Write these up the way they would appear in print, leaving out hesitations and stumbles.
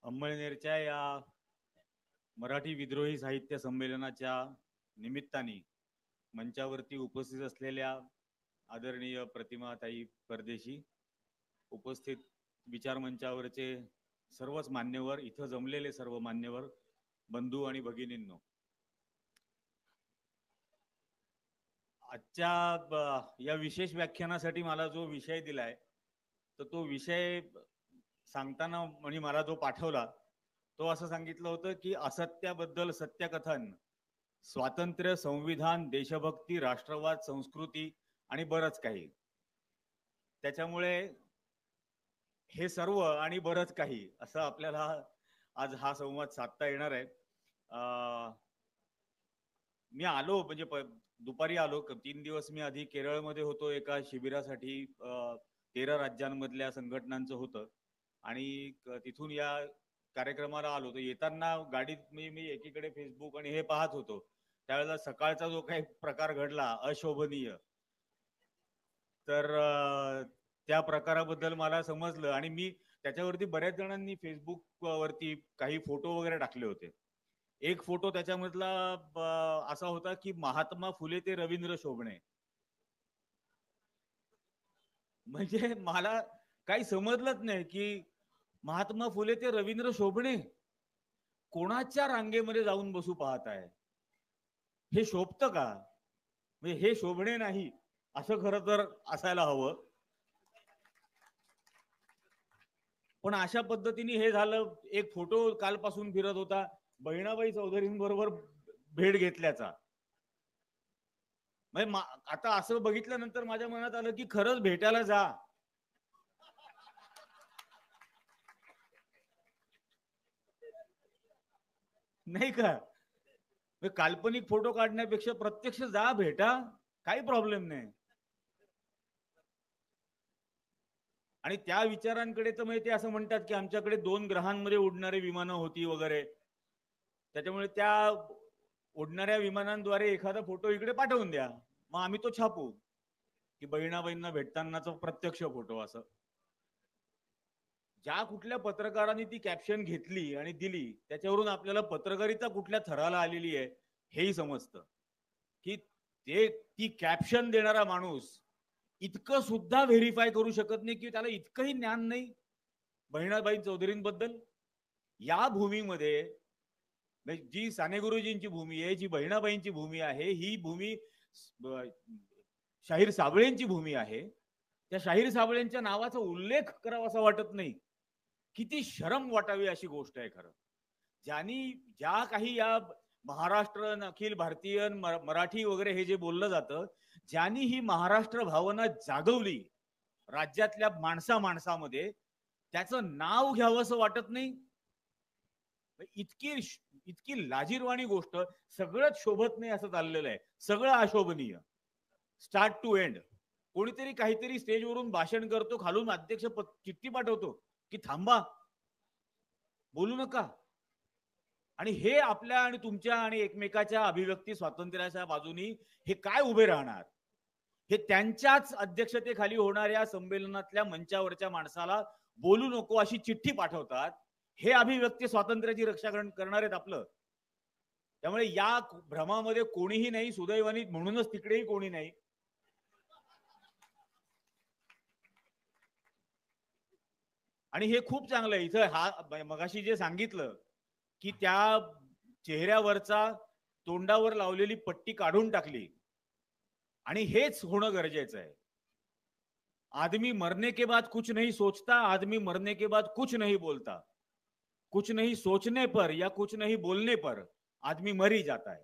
अंमळनेरच्या या मराठी विद्रोही साहित्य संमेलनाच्या निमित्ताने मंचावरती उपस्थित असलेल्या आदरणीय प्रतिमाताई परदेशी, उपस्थित विचार मंचावरचे सर्वच मान्यवर, इथं जमलेले सर्व मान्यवर बंधू आणि भगिनींनो, आजच्या या विशेष व्याख्यानासाठी मला जो विषय दिलाय तर तो विषय सांगताना म्हणजे मला जो पाठवला तो असं सांगितलं होतं की असत्याबद्दल सत्यकथन, स्वातंत्र्य, संविधान, देशभक्ती, राष्ट्रवाद, संस्कृती आणि बरंच काही. त्याच्यामुळे हे सर्व आणि बरंच काही असं आपल्याला आज हा संवाद साधता येणार आहे. मी आलो म्हणजे दुपारी आलो. 3 दिवस मी आधी केरळमध्ये होतो एका शिबिरासाठी. 13 राज्यांमधल्या संघटनांचं होतं आणि तिथून या कार्यक्रमाला आलो. तर येताना गाडीत मी एकीकडे फेसबुक आणि हे पाहत होतो. त्यावेळेला सकाळचा जो काही प्रकार घडला अशोभनीय, तर त्या प्रकाराबद्दल मला समजलं आणि मी त्याच्यावरती बऱ्याच जणांनी फेसबुक वरती काही फोटो वगैरे टाकले होते. एक फोटो त्याच्यामधला असा होता की महात्मा फुले ते रवींद्र शोभणे. म्हणजे मला काही समजलंच नाही की महात्मा फुले ते रवींद्र शोभणे कोणाच्या रांगेमध्ये जाऊन बसू पाहत आहे. हे शोभतं का? म्हणजे हे शोभणे नाही असं खरं तर असायला हवं. पण अशा पद्धतीने हे झालं. एक फोटो कालपासून फिरत होता बहिणाबाई चौधरींबरोबर भेट घेतल्याचा. म्हणजे आता असं बघितल्यानंतर माझ्या मनात आलं की खरंच भेटायला जा. नाही का? काल्पनिक फोटो काढण्यापेक्षा प्रत्यक्ष जा, भेटा, काही प्रॉब्लेम नाही. आणि त्या विचारांकडे तर म्हणजे ते असं म्हणतात की आमच्याकडे 2 ग्रहांमध्ये उडणारे विमानं होती वगैरे. त्याच्यामुळे त्या उडणाऱ्या विमानांद्वारे एखादा फोटो इकडे पाठवून द्या, मग आम्ही तो छापू की बहिणाबाईंना भेटतानाचा प्रत्यक्ष फोटो. असं ज्या कुठल्या पत्रकारांनी ती कॅप्शन घेतली आणि दिली त्याच्यावरून आपल्याला पत्रकारिता कुठल्या थराला आलेली आहे हेही समजतं की ते ती कॅप्शन देणारा माणूस इतकं सुद्धा व्हेरीफाय करू शकत नाही की त्याला इतकंही ज्ञान नाही बहिणाबाई चौधरींबद्दल. या भूमीमध्ये जी साने गुरुजींची भूमी आहे, जी बहिणाबाईंची भूमी आहे, ही भूमी शाहीर साबळेंची भूमी आहे. त्या शाहीर साबळेंच्या नावाचा उल्लेख करावा असा वाटत नाही. किती शरम वाटावी अशी गोष्ट आहे खरं. ज्यांनी ज्या काही या महाराष्ट्र, अखिल भारतीय, मराठी वगैरे हे जे बोललं जातं, ज्यांनी ही महाराष्ट्र भावना जागवली राज्यातल्या माणसामध्ये, त्याचं नाव घ्यावं असं वाटत नाही. इतकी इतकी लाजीरवाणी गोष्ट. सगळंच शोभत नाही असं चाललेलं आहे. सगळं अशोभनीय स्टार्ट टू एंड. कोणीतरी काहीतरी स्टेजवरून भाषण करतो, खालून अध्यक्ष चिठ्ठी पाठवतो की थांबा, बोलू नका. आणि हे आपल्या आणि तुमच्या आणि एकमेकाच्या अभिव्यक्ती स्वातंत्र्याच्या बाजूनी हे काय उभे राहणार? हे त्यांच्याच अध्यक्षतेखाली होणाऱ्या संमेलनातल्या मंचावरच्या माणसाला बोलू नको अशी चिठ्ठी पाठवतात. हे अभिव्यक्ती स्वातंत्र्याची रक्षा करणार आहेत आपलं. त्यामुळे या भ्रमामध्ये कोणीही नाही. सुदैवानी म्हणूनच तिकडेही कोणी नाही. आणि हे खूप चांगलं आहे. इथं हा मगाशी जे सांगितलं की त्या चेहऱ्यावरचा तोंडावर लावलेली पट्टी काढून टाकली आणि हेच होणं गरजेचं आहे. आदमी मरने के बाद कुछ नहीं सोचता, आदमी मरने के बाद कुछ नहीं बोलता. कुछ नहीं सोचने पर या कुछ नहीं बोलने पर आदमी मरी जाता है.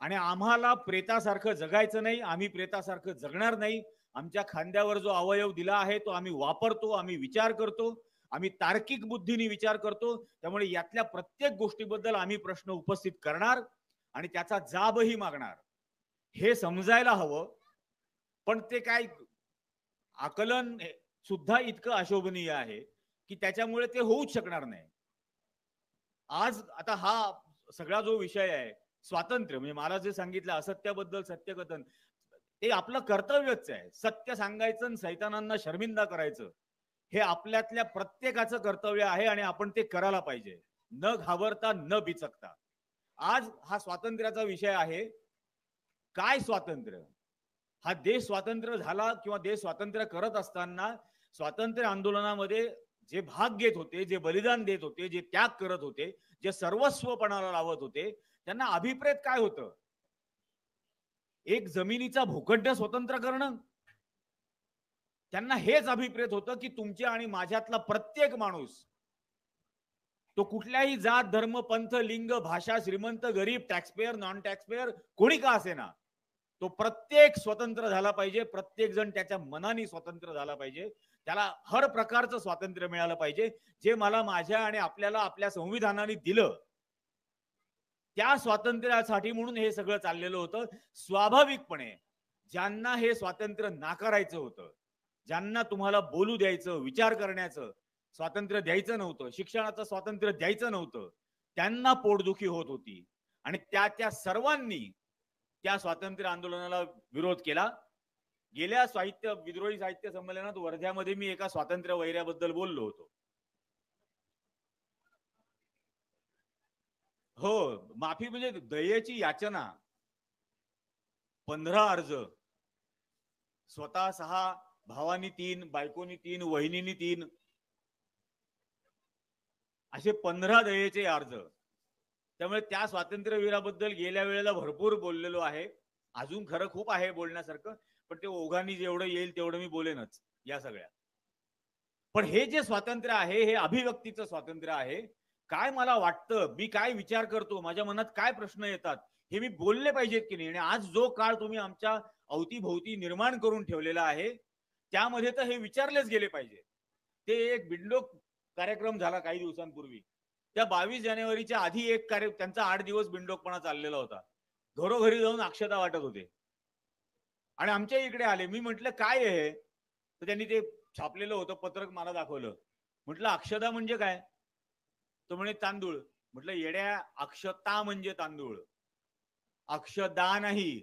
आणि आम्हाला प्रेतासारखं जगायचं नाही. आम्ही प्रेतासारखं जगणार नाही. आमच्या खांद्यावर जो अवयव दिला आहे तो आम्ही वापरतो, आम्ही विचार करतो, आम्ही तार्किक बुद्धीने विचार करतो. त्यामुळे यातल्या प्रत्येक गोष्टीबद्दल आम्ही प्रश्न उपस्थित करणार आणि त्याचा जाबही मागणार. हे समजायला हवं. पण ते काय आकलन सुद्धा इतकं अशोभनीय आहे की त्याच्यामुळे ते होऊच शकणार नाही. आज आता हा सगळा जो विषय आहे स्वातंत्र्य, म्हणजे मला जे सांगितलं असत्याबद्दल सत्यकथन, ते आपलं कर्तव्यच आहे. सत्य सांगायचं आणि सैतानांना शर्मिंदा करायचं हे आपल्यातल्या प्रत्येकाचं कर्तव्य आहे आणि आपण ते करायला पाहिजे, न घाबरता न बिचकता. आज हा स्वातंत्र्याचा विषय आहे. काय स्वातंत्र्य? हा देश स्वातंत्र्य झाला किंवा देश स्वातंत्र्य करत असताना स्वातंत्र्य आंदोलनामध्ये जे भाग घेत होते, जे बलिदान देत होते, जे त्याग करत होते, जे सर्वस्वपणाला लावत होते, त्यांना अभिप्रेत काय होतं? एक जमिनीचा भूखंड स्वतंत्र करणं. त्यांना हेच अभिप्रेत होतं की तुमच्या आणि माझ्यातला प्रत्येक माणूस, तो कुठल्याही जात, धर्म, पंथ, लिंग, भाषा, श्रीमंत, गरीब, टॅक्सपेयर, नॉन टॅक्सपेयर, कोणी का असेना, तो प्रत्येक स्वतंत्र झाला पाहिजे. प्रत्येक जण त्याच्या मनाने स्वतंत्र झाला पाहिजे. त्याला हर प्रकारचं स्वातंत्र्य मिळालं पाहिजे, जे मला माझ्या आणि आपल्याला आपल्या संविधानाने दिलं. त्या स्वातंत्र्यासाठी म्हणून हे सगळं चाललेलं होतं. स्वाभाविकपणे ज्यांना हे स्वातंत्र्य नाकारायचं होतं, ज्यांना तुम्हाला बोलू द्यायचं, विचार करण्याचं स्वातंत्र्य द्यायचं नव्हतं, शिक्षणाचं स्वातंत्र्य द्यायचं नव्हतं, त्यांना पोटदुखी होत होती. आणि त्या सर्वांनी त्या स्वातंत्र्य आंदोलनाला विरोध केला. गेल्या विद्रोही साहित्य संमेलनात वर्ध्यामध्ये मी एका स्वातंत्र्य वैऱ्याबद्दल बोललो होतो. हो, माफी म्हणजे दयेची याचना. 15 अर्ज, स्वतः 6, भावानी 3, बायकोनी 3, वहिनीनी 3, असे 15 दयेचे अर्ज. त्यामुळे त्या स्वातंत्र्यवीराबद्दल गेल्या वेळेला भरपूर बोललेलो आहे. अजून खरं खूप आहे बोलण्यासारखं, पण ते ओघांनी जेवढं येईल तेवढं मी बोलेनच या सगळ्या. पण हे जे स्वातंत्र्य आहे, हे अभिव्यक्तीचं स्वातंत्र्य आहे. काय मला वाटतं, मी काय विचार करतो, माझ्या मनात काय प्रश्न येतात, हे मी बोलले पाहिजेत की नाही. आणि आज जो काळ तुम्ही आमच्या अवतीभोवती निर्माण करून ठेवलेला आहे, त्यामध्ये तर हे विचारलेच गेले पाहिजे. ते एक बिंडोक कार्यक्रम झाला काही दिवसांपूर्वी. त्या 22 जानेवारीच्या आधी एक त्यांचा 8 दिवस बिंडोकपणा चाललेला होता. घरोघरी जाऊन अक्षता वाटत होते आणि आमच्या इकडे आले. मी म्हटलं काय आहे? तर त्यांनी ते छापलेलं होतं पत्रक मला दाखवलं. म्हटलं अक्षता म्हणजे काय? तो म्हणे तांदूळ. म्हटलं येड्या, अक्षता म्हणजे तांदूळ, अक्षदा नाही.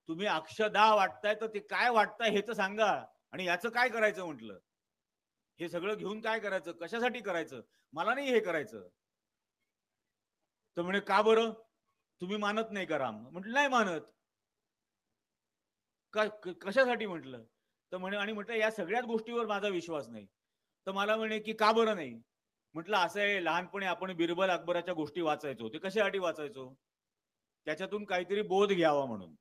तुम्ही अक्षदा वाटताय तर ते काय वाटताय हे तर सांगा. आणि याचं काय करायचं म्हटलं? हे सगळं घेऊन काय करायचं, कशासाठी करायचं? मला नाही हे करायचं. तर म्हणे का बरं, तुम्ही मानत नाही का राम? म्हटलं नाही मानत. कशासाठी म्हटलं? तर म्हणे, आणि म्हटलं या सगळ्याच गोष्टीवर माझा विश्वास नाही. तर मला म्हणे की का बरं नाही? म्हटलं असं आहे, लहानपणी आपण बिरबल अकबराच्या गोष्टी वाचायचो. ते कशासाठी वाचायचो? त्याच्यातून काहीतरी बोध घ्यावा म्हणून.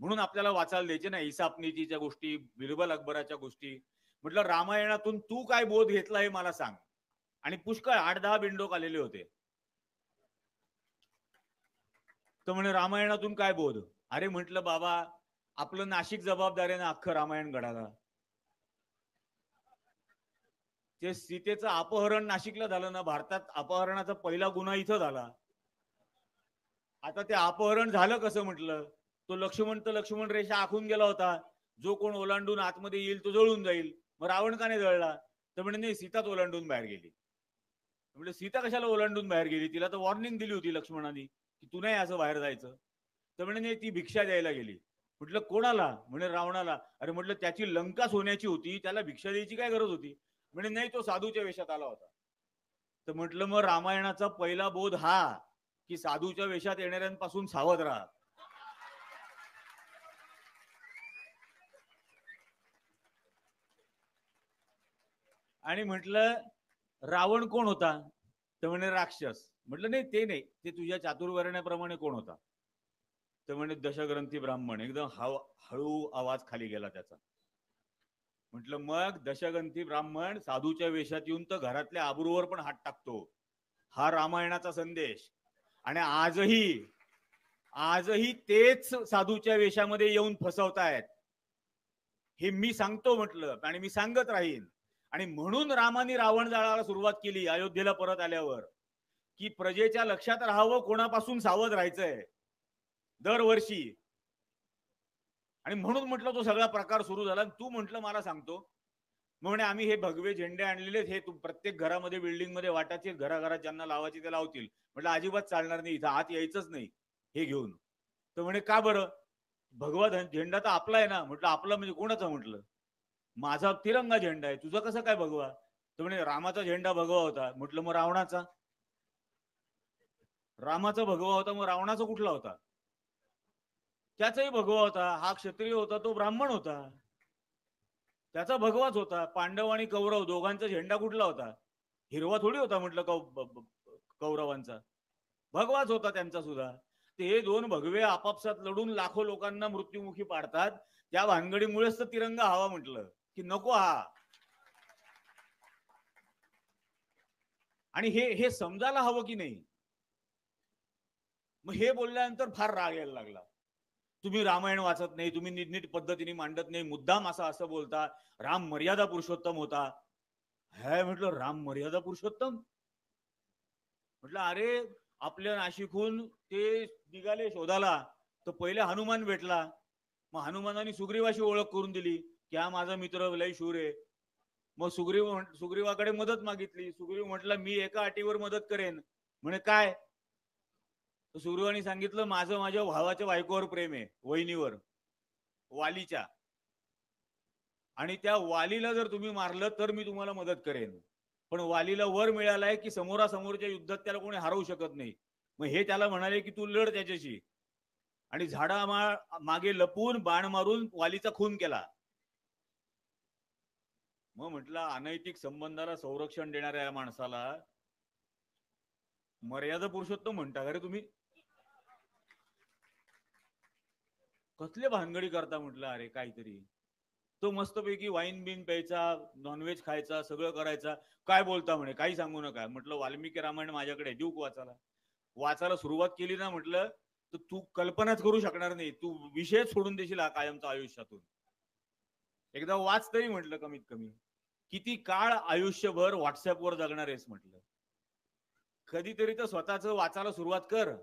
म्हणून आपल्याला वाचायला द्यायचे ना ईसापनीतीच्या गोष्टी, बिरबल अकबराच्या गोष्टी. म्हटलं रामायणातून तू काय बोध घेतला हे मला सांग. आणि पुष्कळ 8-10 बिंडोक आलेले होते. तर म्हणे रामायणातून काय बोध? अरे म्हटलं बाबा, आपलं नाशिक जबाबदार आहे ना अख्खं रामायण घडायला. ते सीतेचं अपहरण नाशिकला झालं ना, भारतात अपहरणाचा पहिला गुन्हा इथं झाला. आता ते अपहरण झालं कसं म्हटलं? तो लक्ष्मण रेषा आखून गेला होता. जो कोण ओलांडून आतमध्ये येईल तो जळून जाईल. मग रावण का नाही जळला? तर म्हणे नाही, सीताच ओलांडून बाहेर गेली. म्हणजे सीता कशाला ओलांडून बाहेर गेली? तिला तर वॉर्निंग दिली होती लक्ष्मणाने की तू नाही असं बाहेर जायचं. तर म्हणे नाही, ती भिक्षा द्यायला गेली. म्हटलं कोणाला? म्हणे रावणाला. अरे म्हटलं त्याची लंका सोन्याची होती, त्याला भिक्षा द्यायची काय गरज होती? म्हणे नाही, तो साधूच्या वेशात आला होता. तर म्हटलं मग रामायणाचा पहिला बोध हा की साधूच्या वेशात येणाऱ्यांपासून सावध राहा. आणि म्हटलं रावण कोण होता? तर म्हणे राक्षस. म्हटलं नाही, ते नाही, ते तुझ्या चातुर्वर्ण्याप्रमाणे कोण होता? तर म्हणे दशग्रंथी ब्राह्मण. एकदम हळू आवाज खाली गेला त्याचा. म्हटलं मग दशग्रंथी ब्राह्मण साधूच्या वेशात येऊन तर घरातल्या आबरूवर पण हात टाकतो. हा रामायणाचा संदेश. आणि आजही तेच साधूच्या वेशामध्ये येऊन फसवतायत. हे मी सांगतो म्हटलं आणि मी सांगत राहीन. आणि म्हणून रामाने रावण जाळाला सुरुवात केली अयोध्येला परत आल्यावर, की प्रजेच्या लक्षात राहावं कोणापासून सावध राहायचंय दरवर्षी. आणि म्हणून म्हटलं तो सगळा प्रकार सुरू झाला. तू म्हटलं मला सांगतो. म्हणे आम्ही हे भगवे झेंडे आणलेले, हे प्रत्येक घरामध्ये बिल्डिंग मध्ये वाटायचे, घराघरात ज्यांना लावायचे ते लावतील. म्हटलं अजिबात चालणार नाही, इथं आत यायचंच नाही हे घेऊन. तर म्हणे का बरं? भगवा झेंडा तर आपला आहे ना. म्हटलं आपला म्हणजे कोणाचा? म्हटलं माझा तिरंगा झेंडा आहे, तुझा कसा काय भगवा? तो म्हणे रामाचा झेंडा भगवा होता. म्हटलं मग रावणाचा? रामाचा भगवा होता, मग रावणाचा कुठला होता? त्याचाही भगवा होता. हा क्षत्रिय होता, तो ब्राह्मण होता, त्याचा भगवाच होता. पांडव आणि कौरव दोघांचा झेंडा कुठला होता? हिरवा थोडी होता म्हटलं कौरवांचा, भगवाच होता त्यांचा सुद्धा. ते हे दोन भगवे आपापसात लढून लाखो लोकांना मृत्युमुखी पाडतात. त्या भानगडीमुळेच तर तिरंगा हवा म्हटलं की नको हा. आणि हे समजायला हवं की नाही. मग हे बोलल्यानंतर फार राग यायला लागला. तुम्ही रामायण वाचत नाही, तुम्ही नीटनीट पद्धतीने मांडत नाही, मुद्दाम असं बोलता. राम मर्यादा पुरुषोत्तम होता. हे म्हटलं राम मर्यादा पुरुषोत्तम? म्हटलं अरे आपल्या नाशिकहून ते निघाले शोधाला, तर पहिले हनुमान भेटला. मग हनुमानाने सुग्रीवाशी ओळख करून दिली की हा माझा मित्र लय शूर आहे. मग सुग्रीवाकडे मदत मागितली. सुग्रीव म्हटलं मी एका अटीवर मदत करेन. म्हणे काय? सुग्रीवाने सांगितलं माझं माझ्या भावाच्या बायकोवर प्रेम आहे, वहिनीवर, वालीच्या, आणि त्या वालीला जर तुम्ही मारलं तर मी तुम्हाला मदत करेन. पण वालीला वर मिळालाय की समोरासमोरच्या युद्धात त्याला कोणी हरवू शकत नाही. मग हे त्याला म्हणाले की तू लढ त्याच्याशी. आणि झाडा मागे लपून बाण मारून वालीचा खून केला. मग म्हटलं अनैतिक संबंधाला संरक्षण देणाऱ्या या माणसाला मर्यादा पुरुषोत्तम म्हणता का रे तुम्ही? कसले भानगडी करता म्हटलं. अरे काहीतरी. तो मस्तपैकी वाईन बिन प्यायचा, नॉनव्हेज खायचा, सगळं करायचा. काय बोलता म्हणे, काही सांगू नका. म्हटलं वाल्मिकी रामायण माझ्याकडे देऊ वाचायला. वाचायला सुरुवात केली ना म्हटलं, तर तू कल्पनाच करू शकणार नाही. तू विषय सोडून देशील हा कायमचा आयुष्यातून. एकदा वाच तरी म्हटलं कमीत कमी. किती काळ आयुष्यभर व्हॉट्सअपवर जगणार आहेस म्हटलं. कधीतरी तर स्वतःच वाचायला सुरुवात कर.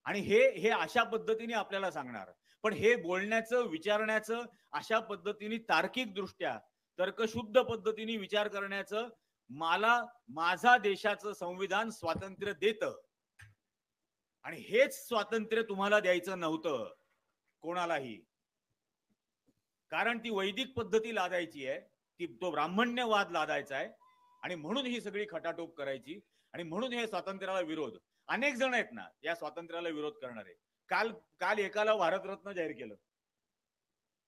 आणि हे हे अशा पद्धतीने आपल्याला सांगणार. पण हे बोलण्याचं, विचारण्याचं, अशा पद्धतीने तार्किक दृष्ट्या तर्कशुद्ध पद्धतीने विचार करण्याचं मला माझा देशाचं संविधान स्वातंत्र्य देतं. आणि हेच स्वातंत्र्य तुम्हाला द्यायचं नव्हतं कोणालाही. कारण ती वैदिक पद्धती लादायची आहे, तो ब्राह्मण्यवाद लादायचा आहे. आणि म्हणून ही सगळी खटाटोप करायची. आणि म्हणून हे स्वातंत्र्याला विरोध. अनेक जण आहेत ना या स्वातंत्र्याला विरोध करणारे. काल काल एकाला भारतरत्न जाहीर केलं.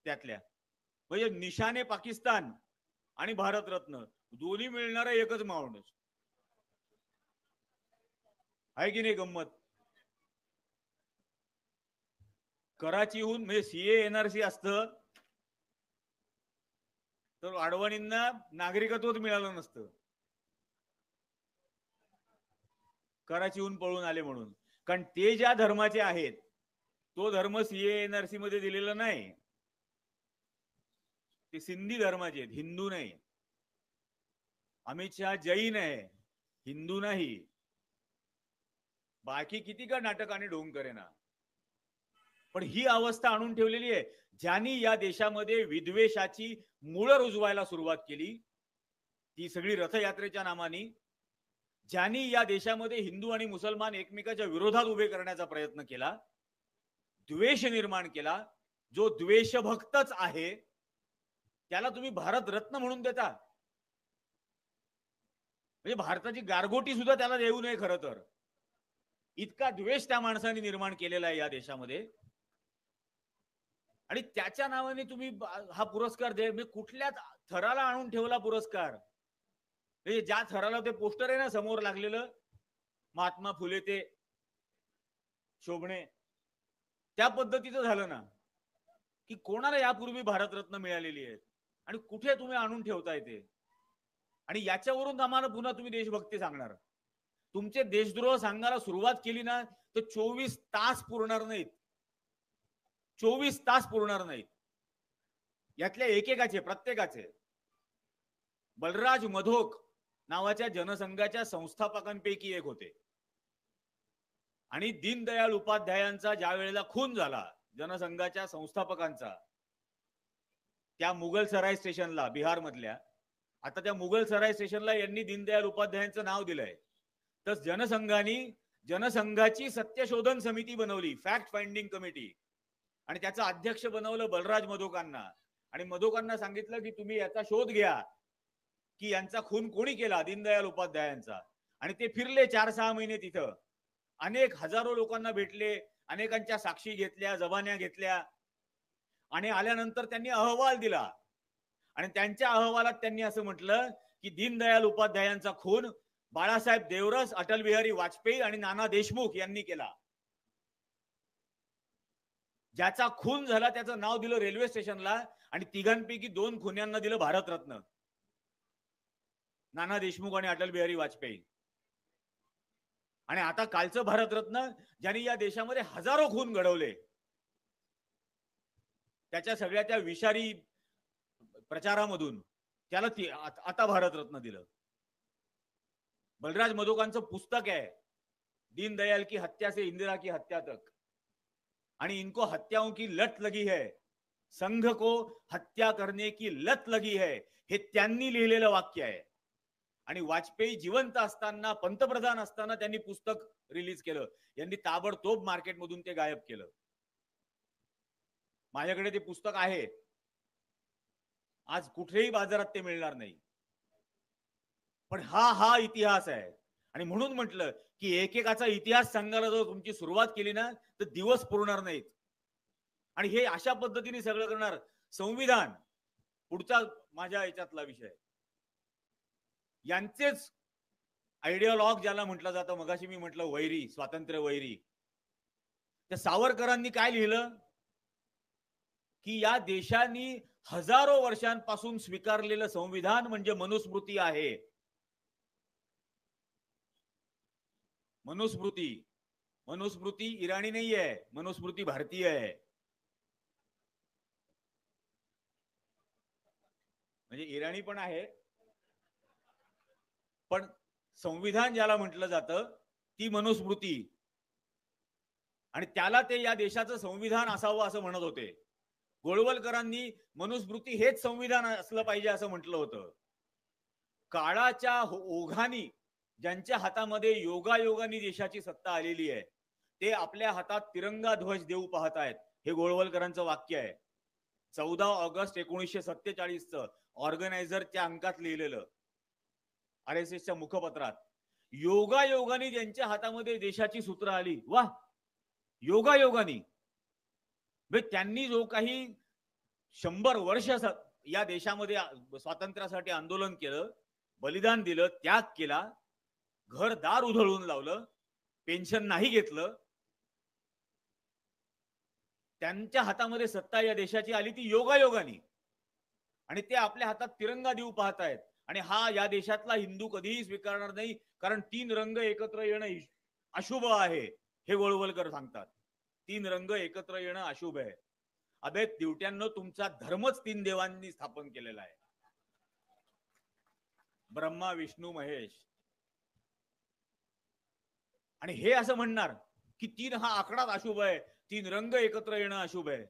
त्यातल्या म्हणजे निशाने पाकिस्तान आणि भारतरत्न दोन्ही मिळणारा एकच माणूस आहे की नाही. गंमत. कराचीहून म्हणजे सीए एनआरसी असतं तर अडवाणींना नागरिकत्वच मिळालं नसतं. कराचीहून पळून आले म्हणून. कारण ते ज्या धर्माचे आहेत तो धर्म सीए एनआरसी मध्ये दिलेला नाही. ते सिंधी धर्माचे आहेत, हिंदू नाही. अमित शहा जैन आहे, हिंदू नाही. बाकी किती का नाटक आणि ढोंग करेना. पण ही अवस्था आणून ठेवलेली आहे. ज्यांनी या देशामध्ये विद्वेषाची मुळं रुजवायला सुरुवात केली, ती सगळी रथयात्रेच्या नामाने. ज्यांनी या देशामध्ये हिंदू आणि मुसलमान एकमेकाच्या विरोधात उभे करण्याचा प्रयत्न केला, द्वेष निर्माण केला, जो द्वेषभक्तच आहे त्याला तुम्ही भारत रत्न म्हणून देता. म्हणजे भारताची गारगोटी सुद्धा त्याला देऊ नये खरं तर. इतका द्वेष त्या माणसाने निर्माण केलेला आहे या देशामध्ये. आणि त्याच्या नावाने तुम्ही हा पुरस्कार दे. म्हणजे कुठल्या थराला आणून ठेवला पुरस्कार. म्हणजे ज्या थराला ते पोस्टर आहे ना समोर लागलेलं, महात्मा फुले ते शोभणे, त्या पद्धतीचं झालं ना की कोणाला यापूर्वी भारतरत्न मिळालेली आहे आणि कुठे तुम्ही आणून ठेवताय ते. आणि याच्यावरून आम्हाला पुन्हा तुम्ही देशभक्ती सांगणार. तुमचे देशद्रोह सांगायला सुरुवात केली ना तर 24 तास पुरणार नाहीत. 24 तास पुरणार नाहीत. यातल्या एकेकाचे, प्रत्येकाचे. बलराज मधोक नावाच्या जनसंघाच्या संस्थापकांपैकी एक होते. आणि दीनदयाळ उपाध्यायांचा ज्या वेळेला खून झाला जनसंघाच्या संस्थापकांचा, त्या मुघल सराय स्टेशनला बिहार मधल्या, आता त्या मुघल सराय स्टेशनला यांनी दीनदयाळ उपाध्यायांचं नाव दिलंय. तर जनसंघाची सत्यशोधन समिती बनवली, फॅक्ट फाइंडिंग कमिटी, आणि त्याचं अध्यक्ष बनवलं बलराज मधोकांना. आणि मधुकांना सांगितलं की तुम्ही याचा शोध घ्या की यांचा खून कोणी केला, दीनदयाल उपाध्यायांचा. आणि ते फिरले 4-6 महिने तिथं, अनेक हजारो लोकांना भेटले, अनेकांच्या साक्षी घेतल्या, जबान्या घेतल्या आणि आल्यानंतर त्यांनी अहवाल दिला. आणि त्यांच्या अहवालात त्यांनी असं म्हटलं की दीनदयाल उपाध्यायांचा खून बाळासाहेब देवरस, अटल बिहारी वाजपेयी आणि नाना देशमुख यांनी केला. ज्याचा खून झाला त्याचं नाव दिलं रेल्वे स्टेशनला आणि तिघांपैकी 2 खुन्यांना दिलं भारतरत्न, नाना देशमुख आणि अटल बिहारी वाजपेयी. आणि आता कालचं भारतरत्न ज्यांनी या देशामध्ये हजारो खून घडवले, त्याच्या सगळ्या त्या विषारी प्रचारामधून त्याला आता भारतरत्न दिलं. बलराज मधुकांचं पुस्तक आहे दीनदयाल की हत्या से इंदिरा की हत्या तक, आणि इनको हत्याओं की लत लगी है, संघ को हत्या करने की लत लगी है, हे त्यांनी लिहिलेलं वाक्य आहे. आणि वाजपेयी जिवंत असताना, पंतप्रधान असताना त्यांनी पुस्तक रिलीज केलं. यांनी ताबडतोब मार्केटमधून ते गायब केलं. माझ्याकडे ते पुस्तक आहे, आज कुठेही बाजारात ते मिळणार नाही. पण हा इतिहास आहे. आणि म्हणून म्हटलं की एकेकाचा इतिहास सांगायला जर तुमची सुरुवात केली ना तर दिवस पुरणार नाहीत. आणि हे अशा पद्धतीने सगळं करणार संविधान, पुढचा माझ्या याच्यातला विषय, यांचेच आयडियोलॉग ज्याला म्हटलं जातं, मगाशी मी म्हटलं वैरी, स्वातंत्र्य वैरी. त्या सावरकरांनी काय लिहिलं की या देशाने हजारो वर्षांपासून स्वीकारलेलं संविधान म्हणजे मनुस्मृती आहे. मनुस्मृती, मनुस्मृती इराणी नाही आहे, मनुस्मृती भारतीय आहे. म्हणजे इराणी पण आहे, पण संविधान ज्याला म्हटलं जातं ती मनुस्मृती. आणि त्याला ते या देशाचं संविधान असावं असं म्हणत होते. गोळवलकरांनी मनुस्मृती हेच संविधान असलं पाहिजे असं म्हटलं होतं. काळाच्या ओघानी ज्यांच्या हातामध्ये योगायोगानी देशाची सत्ता आलेली आहे ते आपल्या हातात तिरंगा ध्वज देऊ पाहत आहेत, हे गोळवलकरांचं वाक्य आहे. 14 ऑगस्ट 1947 ऑर्गनायझरच्या अंकात लिहिलेलं, RSSच्या मुखपत्रात. योगायोगानी ज्यांच्या हातामध्ये देशाची सूत्र आली, वा, योगायोगानी. त्यांनी जो काही 100 वर्ष या देशामध्ये स्वातंत्र्यासाठी आंदोलन केलं, बलिदान दिलं, त्याग केला, घरदार उधळून लावलं, पेन्शन नाही घेतलं, त्यांच्या हातामध्ये सत्ता या देशाची आली ती योगायोगानी. आणि ते आपल्या हातात तिरंगा देऊ पाहत आहेत. आणि हा या देशातला हिंदू कधीही स्वीकारणार नाही, कारण 3 रंग एकत्र येणं अशुभ आहे, हे गोळवलकर सांगतात. 3 रंग एकत्र येणं अशुभ आहे. अबे दिवट्यांनो, तुमचा धर्मच 3 देवांनी स्थापन केलेला आहे, ब्रह्मा, विष्णू, महेश. आणि हे असं म्हणणार की 3 हा आकडाच अशुभ आहे, 3 रंग एकत्र येणं अशुभ आहे.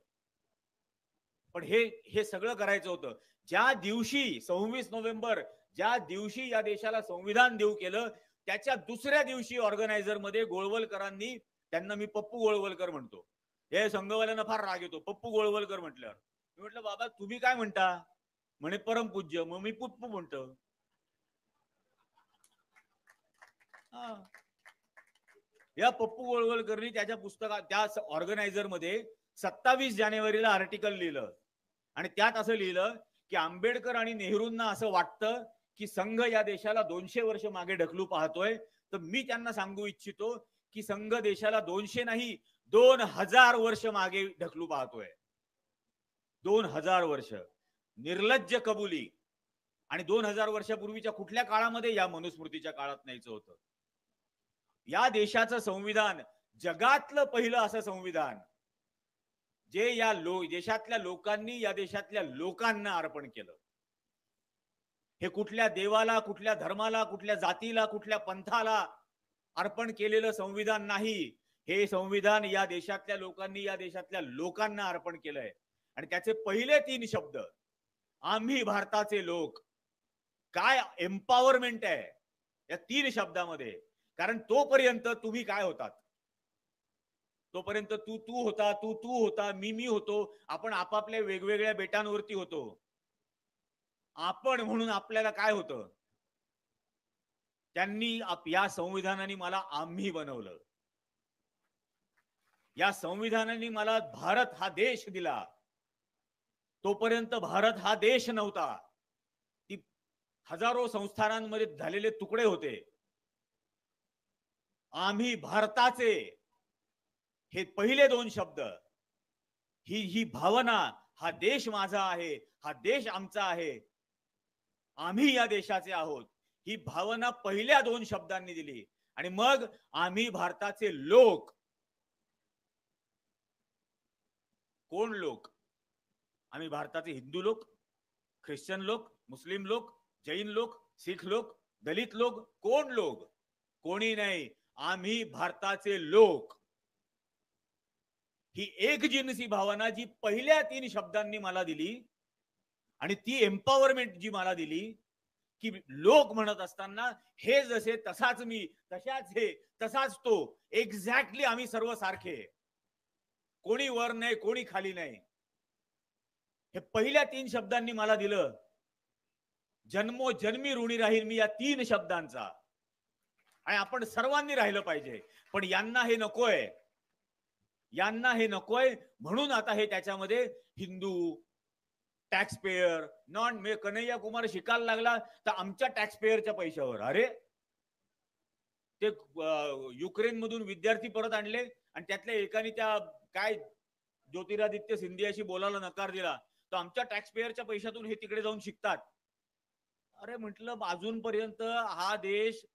पण हे सगळं करायचं होतं ज्या दिवशी 26 नोव्हेंबर, ज्या दिवशी या देशाला संविधान देऊ केलं, त्याच्या दुसऱ्या दिवशी ऑर्गनायझर मध्ये गोळवलकरांनी, त्यांना मी पप्पू गोळवलकर म्हणतो, हे संघवाल्यांना फार राग येतो पप्पू गोळवलकर म्हटल्यावर. मी म्हटलं बाबा तुम्ही काय म्हणता? म्हणे परमपूज्य. मग मी पुप्पू म्हणतो. या पप्पू गोळवलकरनी त्याच्या पुस्तकात, त्या ऑर्गनायझर मध्ये 27 जानेवारीला आर्टिकल लिहिलं. आणि त्यात असं लिहिलं की आंबेडकर आणि नेहरूंना असं वाटतं की संघ या देशाला 200 वर्ष मागे ढकलू पाहतोय. तर मी त्यांना सांगू इच्छितो की संघ देशाला 200 नाही, 2000 वर्ष मागे ढकलू पाहतोय. 2000 वर्ष. निर्लज्ज कबुली. आणि 2000 वर्षापूर्वीच्या कुठल्या काळामध्ये? या मनुस्मृतीच्या काळात न्यायचं होतं. या देशाचं संविधान जगातलं पहिलं असं संविधान जे या देशातल्या लोकांनी या देशातल्या लोकांना अर्पण केलं. हे कुठल्या देवाला, कुठल्या धर्माला, कुठल्या जातीला, कुठल्या पंथाला अर्पण केलेलं संविधान नाही. हे संविधान या देशातल्या लोकांनी या देशातल्या लोकांना अर्पण केलंय. आणि त्याचे पहिले 3 शब्द, आम्ही भारताचे लोक. काय एम्पॉवरमेंट आहे या 3 शब्दामध्ये. कारण तोपर्यंत तुम्ही काय होतात? तोपर्यंत तू तू होता, तू तू होता, मी होतो. आपण आपापल्या वेगवेगळ्या बेटांवरती होतो. आपण म्हणून आपल्याला काय होतं? त्यांनी या संविधानाने मला आम्ही बनवलं. या संविधानाने मला भारत हा देश दिला. तोपर्यंत भारत हा देश नव्हता. ती हजारो संस्थानांमध्ये झालेले तुकडे होते. आम्ही भारताचे हे पहिले दोन शब्द, ही भावना, हा देश माझा आहे, हा देश आमचा आहे, आम्ही या देशाचे आहोत, ही भावना पहिल्या दोन शब्दांनी दिली. आणि मग आम्ही भारताचे लोक. कोण लोक? आम्ही भारताचे हिंदू लोक, ख्रिश्चन लोक, मुस्लिम लोक, जैन लोक, सिख लोक, दलित लोक, कोण लोक? कोणी नाही. आम्ही भारताचे लोक. ही एक जिन्सी भावना जी पहिल्या तीन शब्दांनी मला दिली, आणि ती एम्पॉवरमेंट जी मला दिली, की लोक म्हणत असताना हे जसे तसाच मी, तशाच हे, तसाच तो, एक्झॅक्टली आम्ही सर्व सारखे, कोणी वर नाही, कोणी खाली नाही, हे पहिल्या तीन शब्दांनी मला दिलं. जन्मोजन्मी ऋणी राहील मी या तीन शब्दांचा. आणि आपण सर्वांनी राहिलं पाहिजे. पण यांना हे नकोय, यांना हे नकोय. म्हणून आता हे त्याच्यामध्ये Hindu, tax pair, non, Kanhaiya Kumar शिकायला लागला तर आमच्या टॅक्स पेयरच्या पैशावर. अरे ते युक्रेन मधून विद्यार्थी परत आणले आणि त्यातल्या एकाने त्या काय ज्योतिरादित्य सिंधियाशी बोलायला नकार दिला, तर आमच्या टॅक्स पेयरच्या पैशातून हे तिकडे जाऊन शिकतात. अरे म्हटलं, अजूनपर्यंत हा देश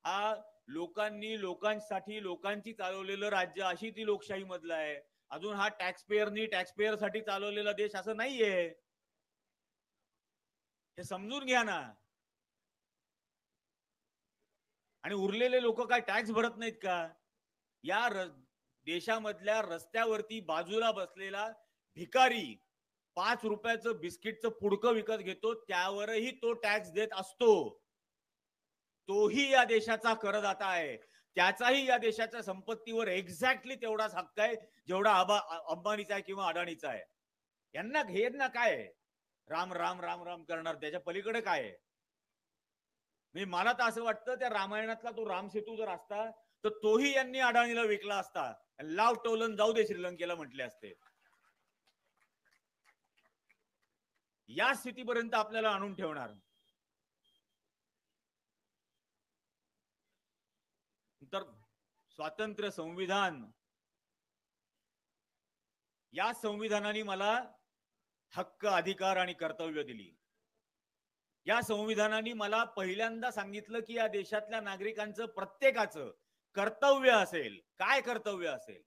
हा लोकांसाठी लोकांची चालवलेलं राज्य, अशी ती लोकशाही मधला आहे. अजून हा टॅक्स पेयर साठी चालवलेला देश असं नाहीये. हे समजून घ्या ना. आणि उरलेले लोक काय टॅक्स भरत नाहीत का? या देशामधल्या रस्त्यावरती बाजूला बसलेला भिकारी 5 रुपयाचं बिस्किटचं पुडकं विकत घेतो, त्यावरही तो टॅक्स देत असतो. तोही या देशाचा करदाता आहे. त्याचाही या देशाच्या संपत्तीवर एक्झॅक्टली तेवढाच हक्क आहे जेवढा अंबानीचा आहे किंवा अडाणीचा आहे. यांना काय आहे? राम राम राम राम करणार, त्याच्या पलीकडे काय आहे? मला तर असं वाटतं, त्या रामायणातला तो राम सेतू जर असता तर तोही यांनी अडाणीला विकला असता. लाव टोलन जाऊ दे श्रीलंकेला म्हटले असते. या स्थितीपर्यंत आपल्याला आणून ठेवणार. तर स्वातंत्र्य संविधान, या संविधानाने मला हक्क, अधिकार आणि कर्तव्य दिली. या संविधानाने मला पहिल्यांदा सांगितलं की या देशातल्या नागरिकांचं प्रत्येकाचं कर्तव्य असेल. काय कर्तव्य असेल?